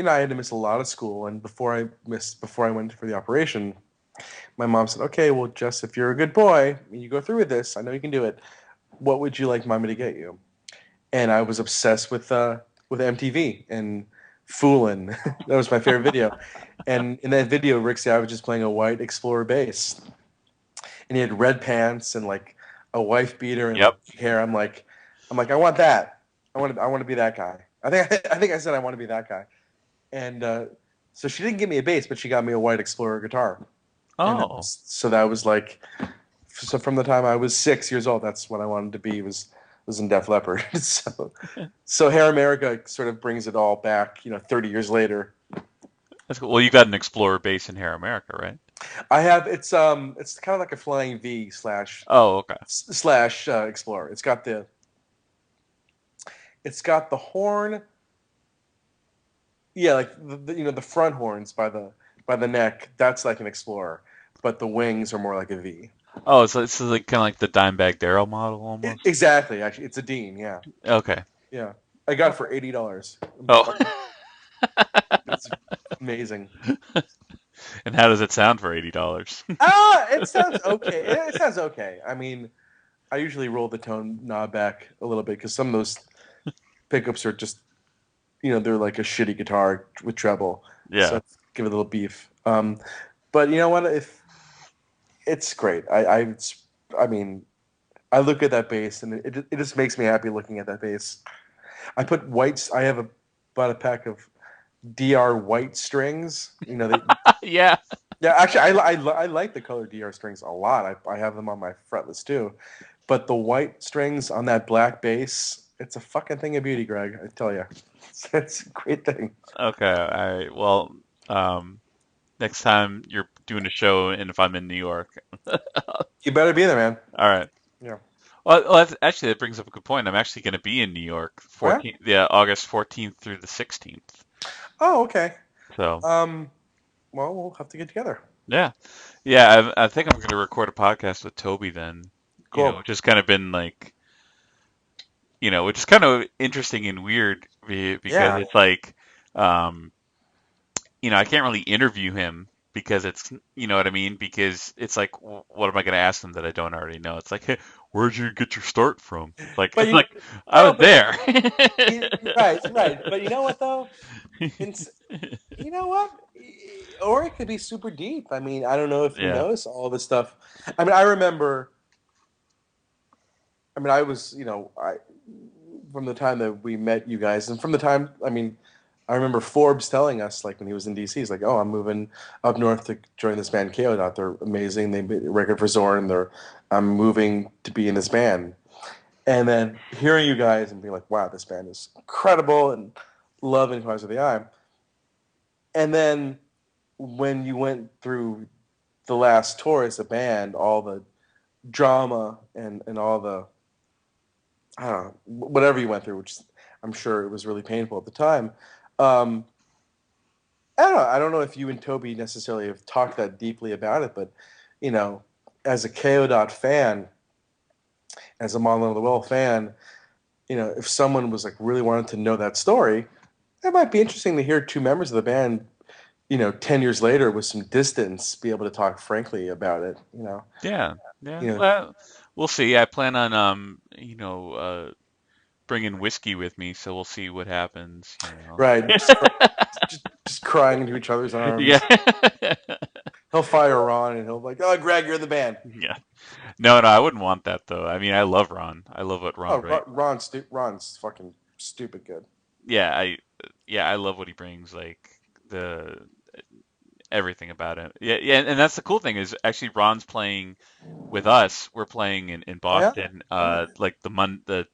I had to miss a lot of school. And before I went for the operation, my mom said, "Okay, well, Jess, if you're a good boy and you go through with this, I know you can do it. What would you like mommy to get you?" And I was obsessed with MTV and Foolin'. That was my favorite video. And in that video, Rick Savage is playing a white Explorer bass, and he had red pants and like a wife beater and Yep. like hair. I want that. I want to be that guy. I think I said I want to be that guy. And so she didn't give me a bass, but she got me a white Explorer guitar. And Oh, that was like, so from the time I was 6 years old, that's what I wanted to be, was in Def Leppard. So Hair America sort of brings it all back, 30 years later. that's cool. Well, you got an Explorer base in Hair America, right? I have it's kind of like a flying V slash Oh, okay. slash Explorer. It's got the horn, yeah, like the front horns by the neck. That's like an Explorer, but the wings are more like a V. Oh, so it's like kind of like the Dimebag Darrell model almost. Exactly, actually, it's a Dean. Yeah, Okay. yeah. I got it for $80. Oh, It's amazing. and how does it sound for $80? It sounds okay. It sounds okay. I mean, I usually roll the tone knob back a little bit because some of those pickups are just, they're like a shitty guitar with treble. So Yeah. I give it a little beef. But you know what? If it's great, I mean, I look at that bass and it just makes me happy looking at that bass. I put whites. I have bought a pack of DR white strings. Yeah. Yeah, actually, I like the color DR strings a lot. I have them on my fretless too, but the white strings on that black bass, it's a fucking thing of beauty, Greg. I tell you, it's a great thing. Okay. All right. Well, um, next time you're doing a show, and if I'm in New York, You better be there, man. all right. Yeah. Actually, that brings up a good point. I'm actually going to be in New York, Oh, yeah? August 14th through the 16th. Oh, okay. So, Well, we'll have to get together. yeah, yeah. I think I'm going to record a podcast with Toby then. Cool. Which has kind of been like, which is kind of interesting and weird because Yeah. it's like, um, I can't really interview him because it's, you know what I mean? Because it's like, what am I going to ask him that I don't already know? It's like, hey, where'd you get your start from? Like, But it's like I was there. right. But you know what though? You know what? Or it could be super deep. I mean, I don't know if you Yeah. notice all this stuff. I mean, I remember. I mean, I was, from the time that we met you guys, and from the time, I mean, I remember Forbes telling us, like, when he was in DC, he's like, "Oh, I'm moving up north to join this band, KO Dot. They're amazing. They made a record for Zorn. I'm moving to be in this band." And then hearing you guys and being like, "Wow, this band is incredible," and loving Cause of the Eye. And then when you went through the last tour as a band, all the drama and all the, I don't know, whatever you went through, which I'm sure it was really painful at the time. Um, I don't know if you and Toby necessarily have talked that deeply about it, but you know, as a KO dot fan, as a Model of the Well fan, you know, if someone was like really wanted to know that story, it might be interesting to hear two members of the band, you know, 10 years later with some distance, be able to talk frankly about it. Yeah, yeah. You know, Well, we'll see. I plan on bringing whiskey with me, so we'll see what happens. right? Just crying into each other's Yeah. arms. He'll fire Ron, and he'll be like, "Oh, Greg, you're in the band." Yeah. No, no, I wouldn't want that though. I mean, I love Ron. I love what Ron Oh, brings. Ron's fucking stupid good. Yeah, I love what he brings. Like the everything about it. Yeah, yeah, and that's the cool thing is actually Ron's playing with us. We're playing in Oh yeah. Boston, like the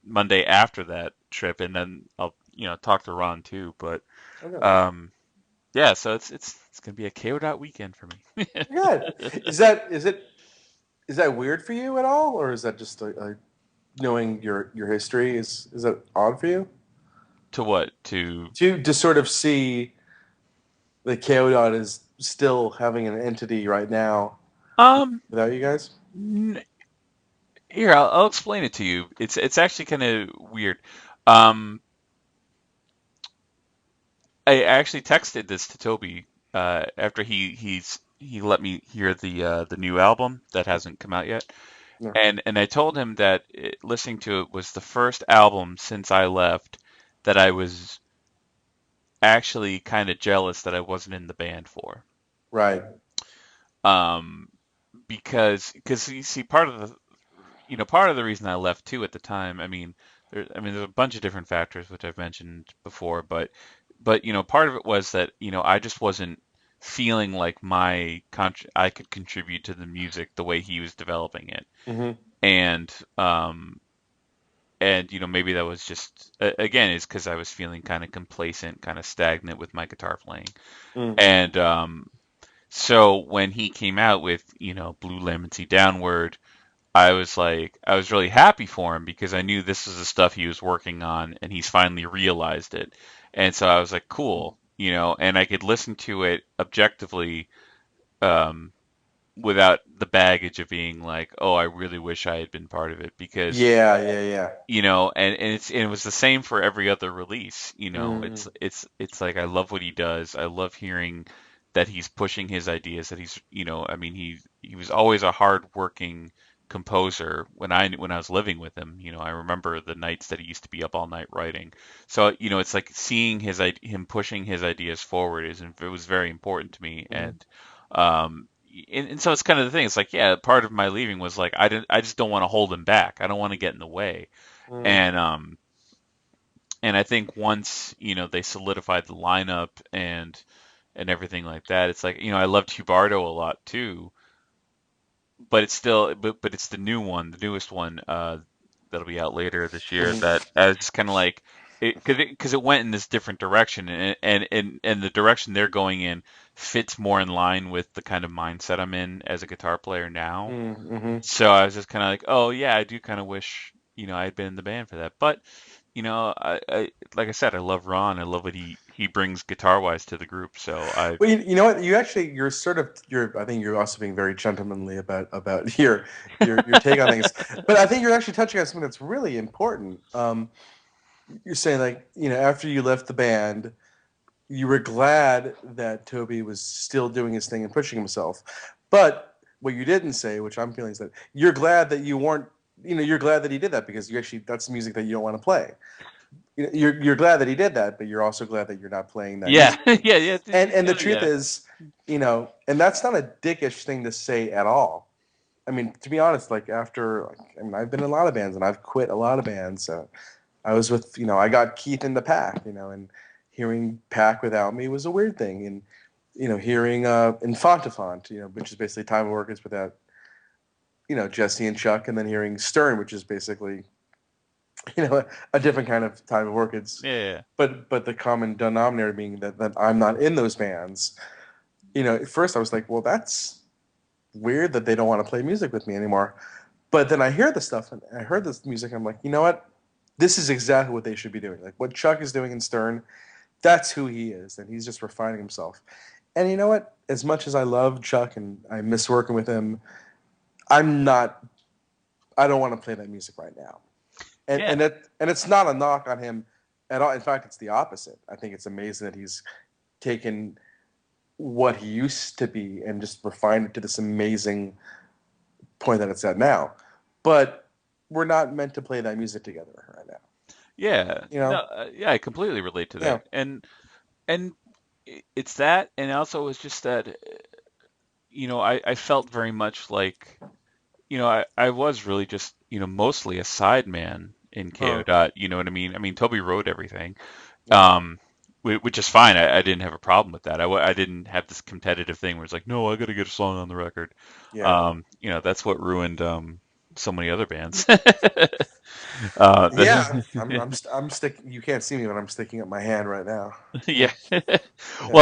Monday after that trip, and then I'll talk to Ron too. But Okay. um, yeah, so it's gonna be a KO dot weekend for me. Good. Is that weird for you at all, or is that just knowing your history is that odd for you To what? To to sort of see the KO dot is still having an entity right now um, without you guys? n- here I'll explain it to you. It's actually kind of weird. Um, I actually texted this to Toby after he let me hear the new album that hasn't come out yet, No. and I told him that listening to it was the first album since I left that I was actually kind of jealous that I wasn't in the band for. Right. Um, because you see part of the reason I left too at the time. There's a bunch of different factors which I've mentioned before, but part of it was that I just wasn't feeling like I could contribute to the music the way he was developing it, Mm-hmm. and maybe that was just again is because I was feeling kind of complacent, kind of stagnant with my guitar playing, Mm. and so when he came out with Blue Lemon Sea Downward, I was really happy for him because I knew this was the stuff he was working on and he's finally realized it. And so I was like, cool, and I could listen to it objectively, um, without the baggage of being like, oh, I really wish I had been part of it because, Yeah, yeah, yeah. and it was the same for every other release, Mm-hmm. it's like I love what he does. I love hearing that he's pushing his ideas, that he's, he was always a hard-working composer when I was living with him. I remember the nights that he used to be up all night writing. So, it's like seeing him pushing his ideas forward it was very important to me. Mm-hmm. Um, and so it's kind of the thing. It's like, yeah, part of my leaving was like I just don't want to hold him back. I don't want to get in the way. Mm-hmm. And I think once, they solidified the lineup and everything like that, it's like, I loved Hubardo a lot too, but it's still but it's the newest one that'll be out later this year Mm-hmm. that I was just kind of like because it went in this different direction, and the direction they're going in fits more in line with the kind of mindset I'm in as a guitar player now. Mm-hmm. So I was just kind of like, oh yeah, I do kind of wish, I had been in the band for that. But, I like I said, I love Ron. I love what he brings guitar wise to the group. So Well, you know what? I think you're also being very gentlemanly about your take on things. But I think you're actually touching on something that's really important. You're saying like, after you left the band, you were glad that Toby was still doing his thing and pushing himself. But what you didn't say, which I'm feeling, is that you're glad that you weren't, you're glad that he did that because that's music that you don't want to play. You're glad that he did that, but you're also glad that you're not playing that yeah, music. yeah, yeah, And the truth yeah, is, and that's not a dickish thing to say at all. I mean, to be honest, like I've been in a lot of bands and I've quit a lot of bands. I was with, I got Keith in the Pack, and hearing Pack without me was a weird thing. And, hearing Infantifont, which is basically Time of Orchids without, Jesse and Chuck, and then hearing Stern, which is basically, a different kind of Time of Orchids. yeah. But the common denominator being that I'm not in those bands. At first I was like, well, that's weird that they don't want to play music with me anymore. But then I hear the stuff and I heard this music. And I'm like, you know what? This is exactly what they should be doing. Like what Chuck is doing in Stern, that's who he is, and he's just refining himself. And you know what? As much as I love Chuck and I miss working with him, I'm not. I don't want to play that music right now. Yeah. And it's not a knock on him at all. In fact, it's the opposite. I think it's amazing that he's taken what he used to be and just refined it to this amazing point that it's at now. But we're not meant to play that music together right now. Yeah. You No, know? yeah, I completely relate to Yeah. that. And it's that, and also it's just that, I felt very much like, I was really just, mostly a sideman in KO Huh. Dot, you know what I mean? I mean, Toby wrote everything, Yeah. um, which is fine. I didn't have a problem with that. I didn't have this competitive thing where it's like, no, I got to get a song on the record. Yeah. That's what ruined so many other bands. Yeah. I'm sticking. You can't see me, but I'm sticking up my hand right now. Yeah. Yeah.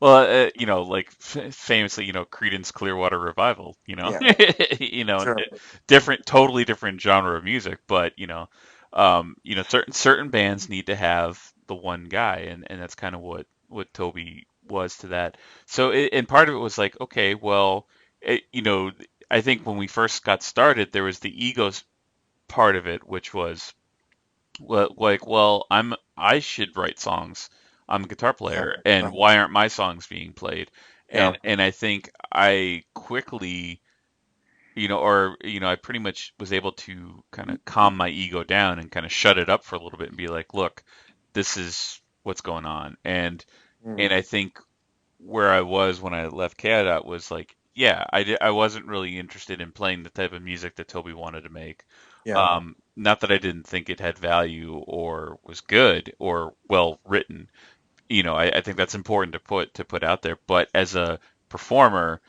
Well, like famously, Creedence Clearwater Revival, Yeah. and Sure. different, totally different genre of music, but certain bands need to have the one guy, and that's kind of what Toby was to that. So, and part of it was like, okay, well, I think when we first got started, there was the egos part of it, which was well, I should write songs. I'm a guitar Yeah. player, and Uh-huh. why aren't my songs being played? Yeah. And I think I quickly, I pretty much was able to kind of calm my ego down and kind of shut it up for a little bit and be like, look, this is what's going on. And Mm. I think where I was when I left Canada was like, yeah, I wasn't really interested in playing the type of music that Toby wanted to make. Yeah. Not that I didn't think it had value or was good or well written. I think that's important to put out there. But as a performer,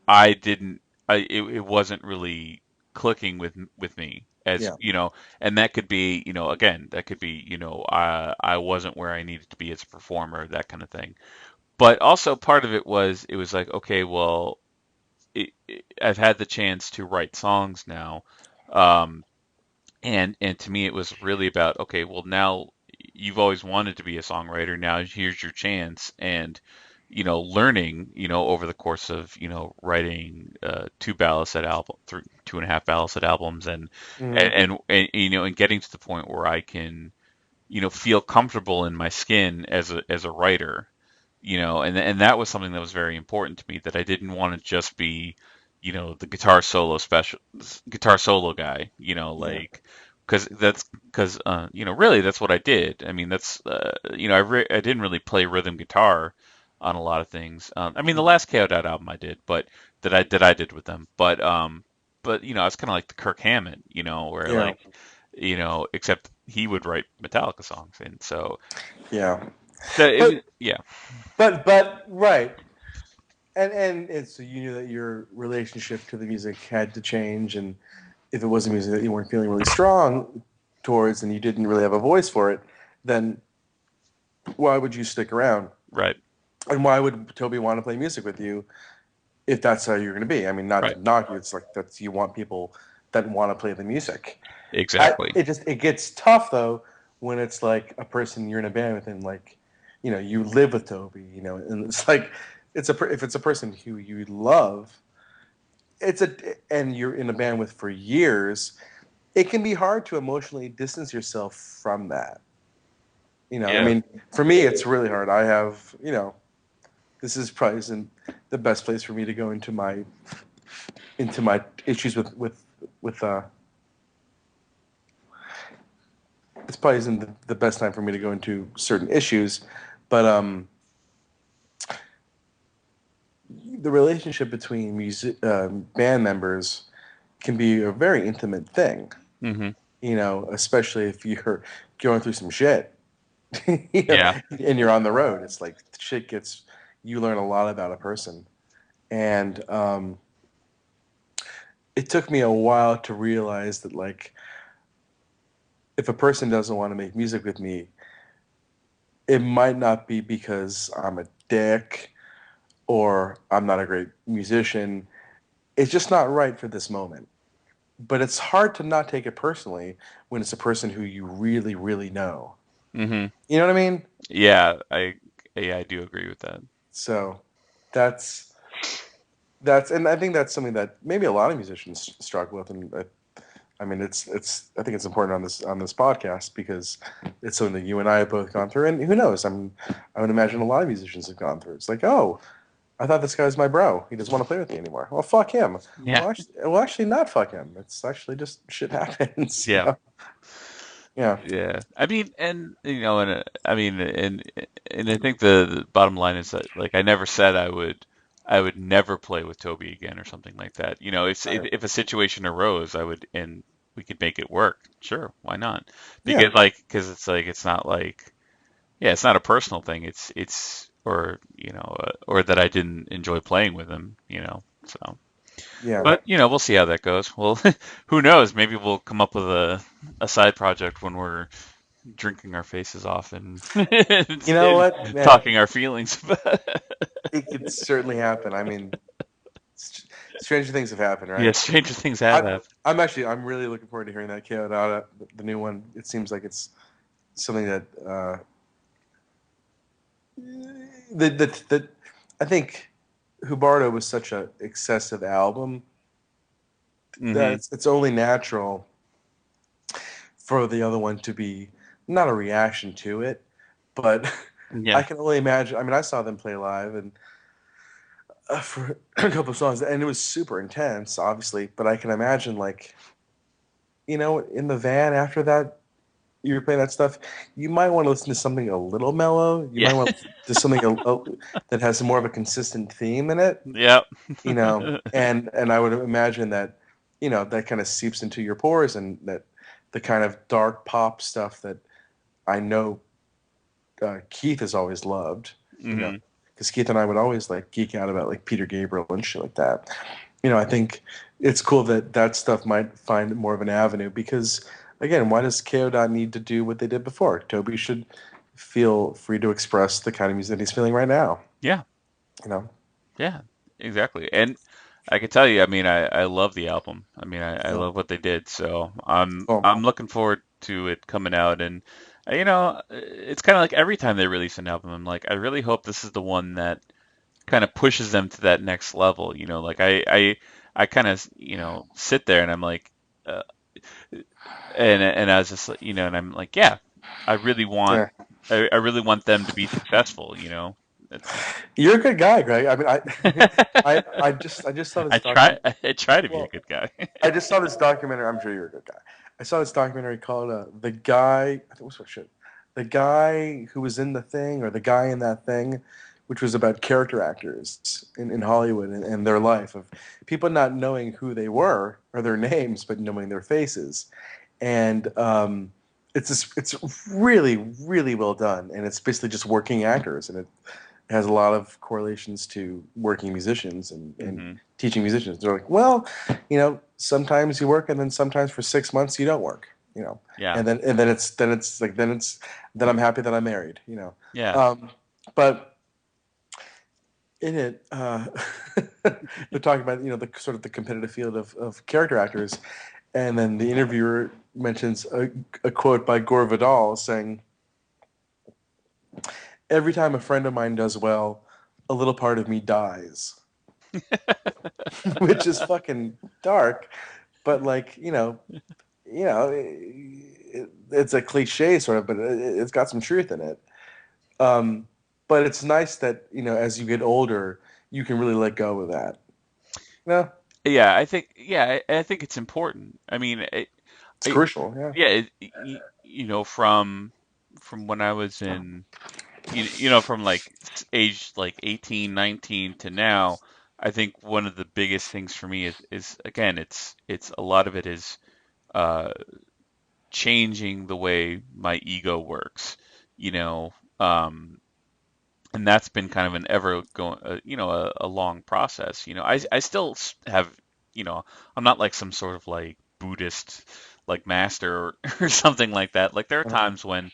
I didn't. It wasn't really clicking with me as Yeah. and that could be again that could be I wasn't where I needed to be as a performer, that kind of thing. But also part of it was like, okay, well, I've had the chance to write songs now, um, and to me it was really about, okay, well, now you've always wanted to be a songwriter. Now here's your chance, and learning, over the course of writing two ballad album, 2.5 ballad albums, Mm. and getting to the point where I can feel comfortable in my skin as a writer, and that was something that was very important to me, that I didn't want to just be, the guitar solo guy, Yeah. like, because really that's what I did. I mean, that's I didn't really play rhythm guitar on a lot of things. I mean, the Mm. last KO Dot album I did, but that I did with them, but I was kind of like the Kirk Hammett, where Yeah. like, except he would write Metallica songs, and Yeah. so it was, But yeah. right. And so you knew that your relationship to the music had to change, and if it was a music that you weren't feeling really strong towards, and you didn't really have a voice for it, then why would you stick around? Right, And why would Toby want to play music with you if that's how you're going to be? I mean, not right, to knock you, it's like that's you want people that want to play the music. exactly. It gets tough though when it's like a person you're in a band with and like you live with Toby, and it's like if it's a person who you love, and you're in a band with for years, it can be hard to emotionally distance yourself from that. I Yeah, mean, for me, it's really hard. I have, this is probably isn't the best place for me to go into my issues with. This probably isn't the best time for me to go into certain issues, but the relationship between band members can be a very intimate thing. hmm, Especially if you're going through some shit, yeah, and you're on the road. It's like you learn a lot about a person, and it took me a while to realize that like if a person doesn't want to make music with me, it might not be because I'm a dick or I'm not a great musician. It's just not right for this moment. But it's hard to not take it personally when it's a person who you really, really know. Hmm. You know what I mean? Yeah, I do agree with that. So that's and I think that's something that maybe a lot of musicians struggle with, and I mean it's I think it's important on this podcast because it's something that you and I have both gone through, and who knows? I would imagine a lot of musicians have gone through. It's like, oh, I thought this guy's my bro. He doesn't want to play with me anymore. Well, fuck him. Yeah. Well, actually, not fuck him. It's actually just shit happens. You Yeah. know? Yeah. Yeah. I mean, and I mean, and I think the bottom line is that like I never said I would never play with Toby again or something like that. Right. If a situation arose, I would and we could make it work. Sure, why not? Yeah. Because it's like it's not like yeah, it's not a personal thing. It's or or that I didn't enjoy playing with him. So. Yeah. But we'll see how that goes. Well, who knows? Maybe we'll come up with a side project when we're drinking our faces off and, You know and what, man? talking our feelings. It could certainly happen. I mean, stranger things have happened, Yeah, right? stranger things have happened. I'm really looking forward to hearing that Keodata, the new one. It seems like it's something that that I think Hubardo was such an excessive album that Hmm. it's only natural for the other one to be not a reaction to it, but I Yeah. can only imagine. I mean, I saw them play live and for a couple of songs, and it was super intense, obviously. But I can imagine, like, in the van after that, you were playing that stuff. You might want to listen to something a little mellow. You Yeah. might want to something that has more of a consistent theme in it. Yep. And I would imagine that that kind of seeps into your pores, and that the kind of dark pop stuff that I know Keith has always loved, Hmm. because Keith and I would always like geek out about like Peter Gabriel and shit like that. I think it's cool that that stuff might find more of an avenue, because again, why does KO Dot need to do what they did before? Toby should feel free to express the kind of music that he's feeling right now. Yeah. You know, Yeah. Exactly. And I can tell you, I mean, I love the album. I mean, I so, love what they did. So I'm well, looking forward to it coming out. And it's kind of like every time they release an album, I'm like, I really hope this is the one that kind of pushes them to that next level. Like I kind of sit there and I'm like, uh, and I was just and I'm like, yeah, I really want yeah. I really want them to be successful. That's You're a good guy, Greg. I mean, I just saw this I try to be a well, good guy. I just saw this documentary. I'm sure you're a good guy. I saw this documentary called "The Guy." I think what's what shit. The guy who was in the thing, or the guy in that thing, which was about character actors in Hollywood, and their life of people not knowing who they were or their names, but knowing their faces. And it's really really well done, and it's basically just working actors, and it has a lot of correlations to working musicians and Hmm. teaching musicians. They're like, well, sometimes you work, and then sometimes for 6 months you don't work. Yeah. And then I'm happy that I'm married. Yeah. But in it, they're talking about the sort of the competitive field of character actors, and then the interviewer mentions a quote by Gore Vidal saying, "Every time a friend of mine does well, a little part of me dies," which is fucking dark, but like it's a cliche sort of, but it's got some truth in it. Um, but it's nice that as you get older, you can really let go of that. No, Yeah. I think it's important. I mean, it's crucial. Yeah. yeah. From when I was in from like age like 18, 19 to now, I think one of the biggest things for me is again, it's a lot of it is uh, changing the way my ego works, you know, um, and that's been kind of an ever going, a long process. I still have, I'm not like some sort of like Buddhist like master or something like that. Like there are Uh-huh. times when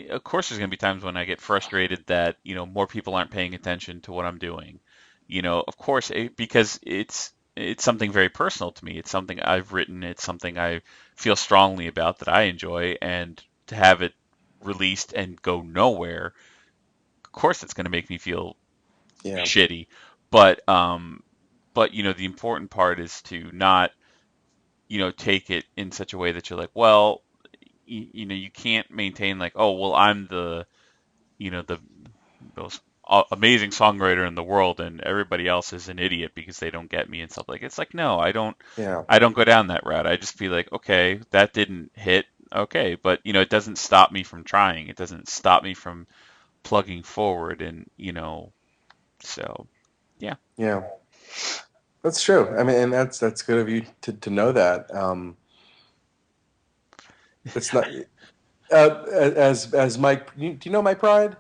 of course, there's going to be times when I get frustrated that, more people aren't paying attention to what I'm doing. Of course, because it's something very personal to me. It's something I've written. It's something I feel strongly about that I enjoy, and to have it released and go nowhere, of course it's going to make me feel Yeah. shitty. But the important part is to not take it in such a way that you're like, well, you can't maintain like, oh, well, I'm the most amazing songwriter in the world, and everybody else is an idiot because they don't get me and stuff like. It's like, no, Yeah. I don't go down that route. I just be like, okay, that didn't hit, okay, but it doesn't stop me from trying. It doesn't stop me from plugging forward, and so yeah. Yeah. That's true. I mean, and that's good of you to know that. It's not as Mike. Do you know Mike Pride?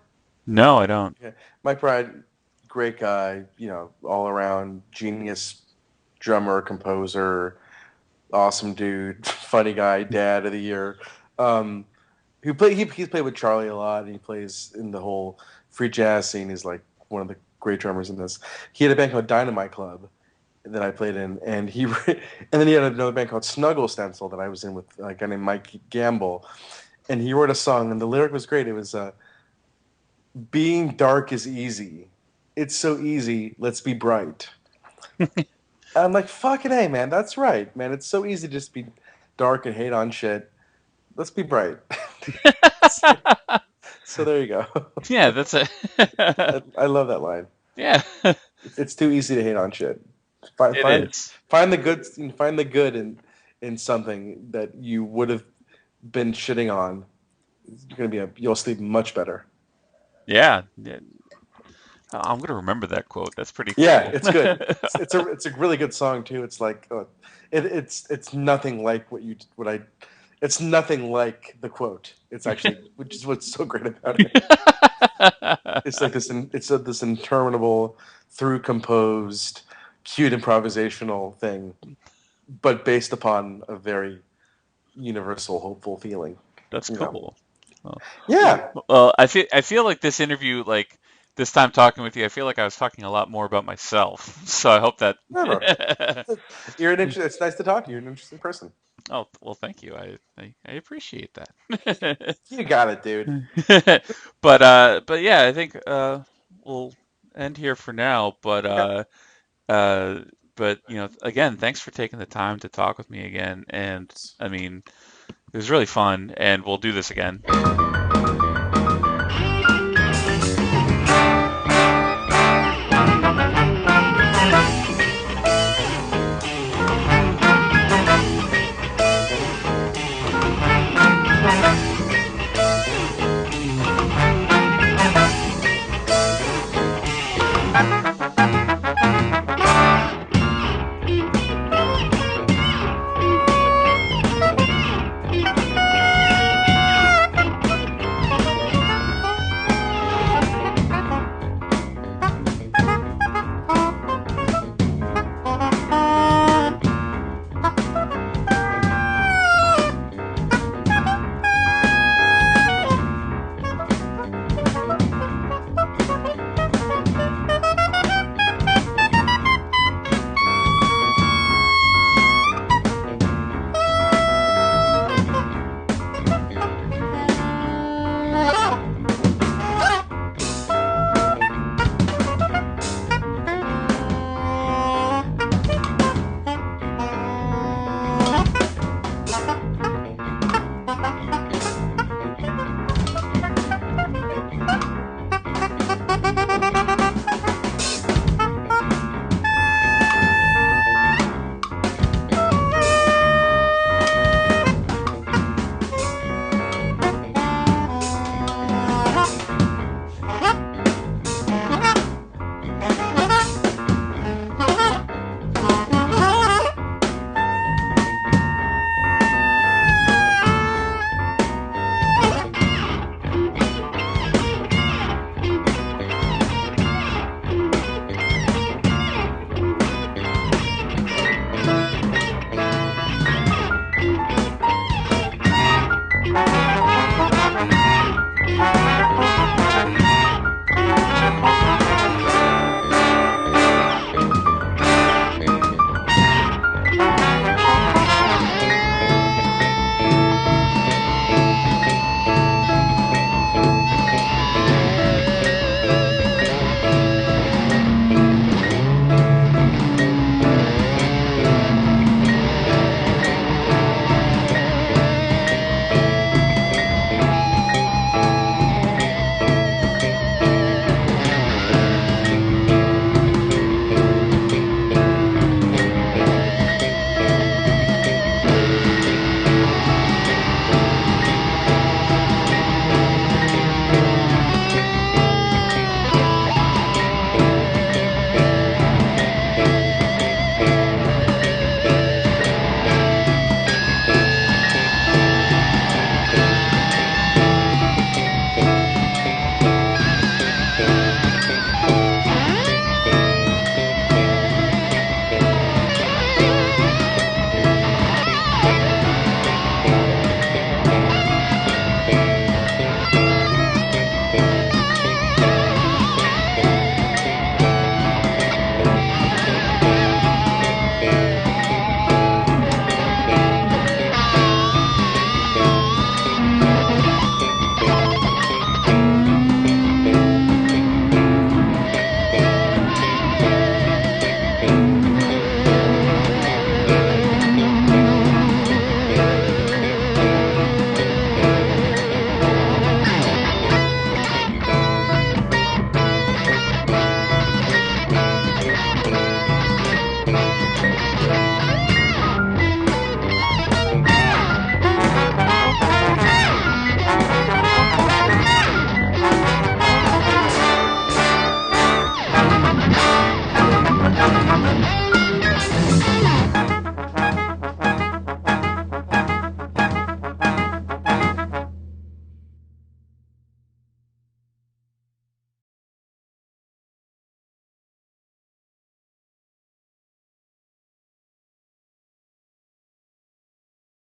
No, I don't. Yeah. Mike Pride, great guy. All around genius, drummer, composer, awesome dude, funny guy, dad of the year. He's played with Charlie a lot, and he plays in the whole free jazz scene. He's like one of the great drummers in this. He had a band called Dynamite Club that I played in, and then he had another band called Snuggle Stencil that I was in with a guy named Mike Gamble, and he wrote a song, and the lyric was great. It was "Being dark is easy. It's so easy. Let's be bright." I'm like, fucking hey, man, that's right, man. It's so easy to just be dark and hate on shit. Let's be bright. So there you go. Yeah, that's it. I love that line. Yeah, It's too easy to hate on shit. Find it find is. find the good find the good in something that you would have been shitting on. You'll sleep much better. Yeah. I'm gonna remember that quote. That's pretty cool. Yeah, it's good. It's a really good song too. It's like it's nothing like it's nothing like the quote. It's actually, which is what's so great about it. It's like this interminable, through composed, cute improvisational thing, but based upon a very universal, hopeful feeling. That's cool. Well, Yeah. well, I feel like this interview, like this time talking with you, I feel like I was talking a lot more about myself. So I hope that. Never. It's nice to talk to you. You're an interesting person. Oh, well, thank you. I appreciate that. You got it, dude. But yeah, I think we'll end here for now. Uh, but again, thanks for taking the time to talk with me again. And I mean, it was really fun, and we'll do this again.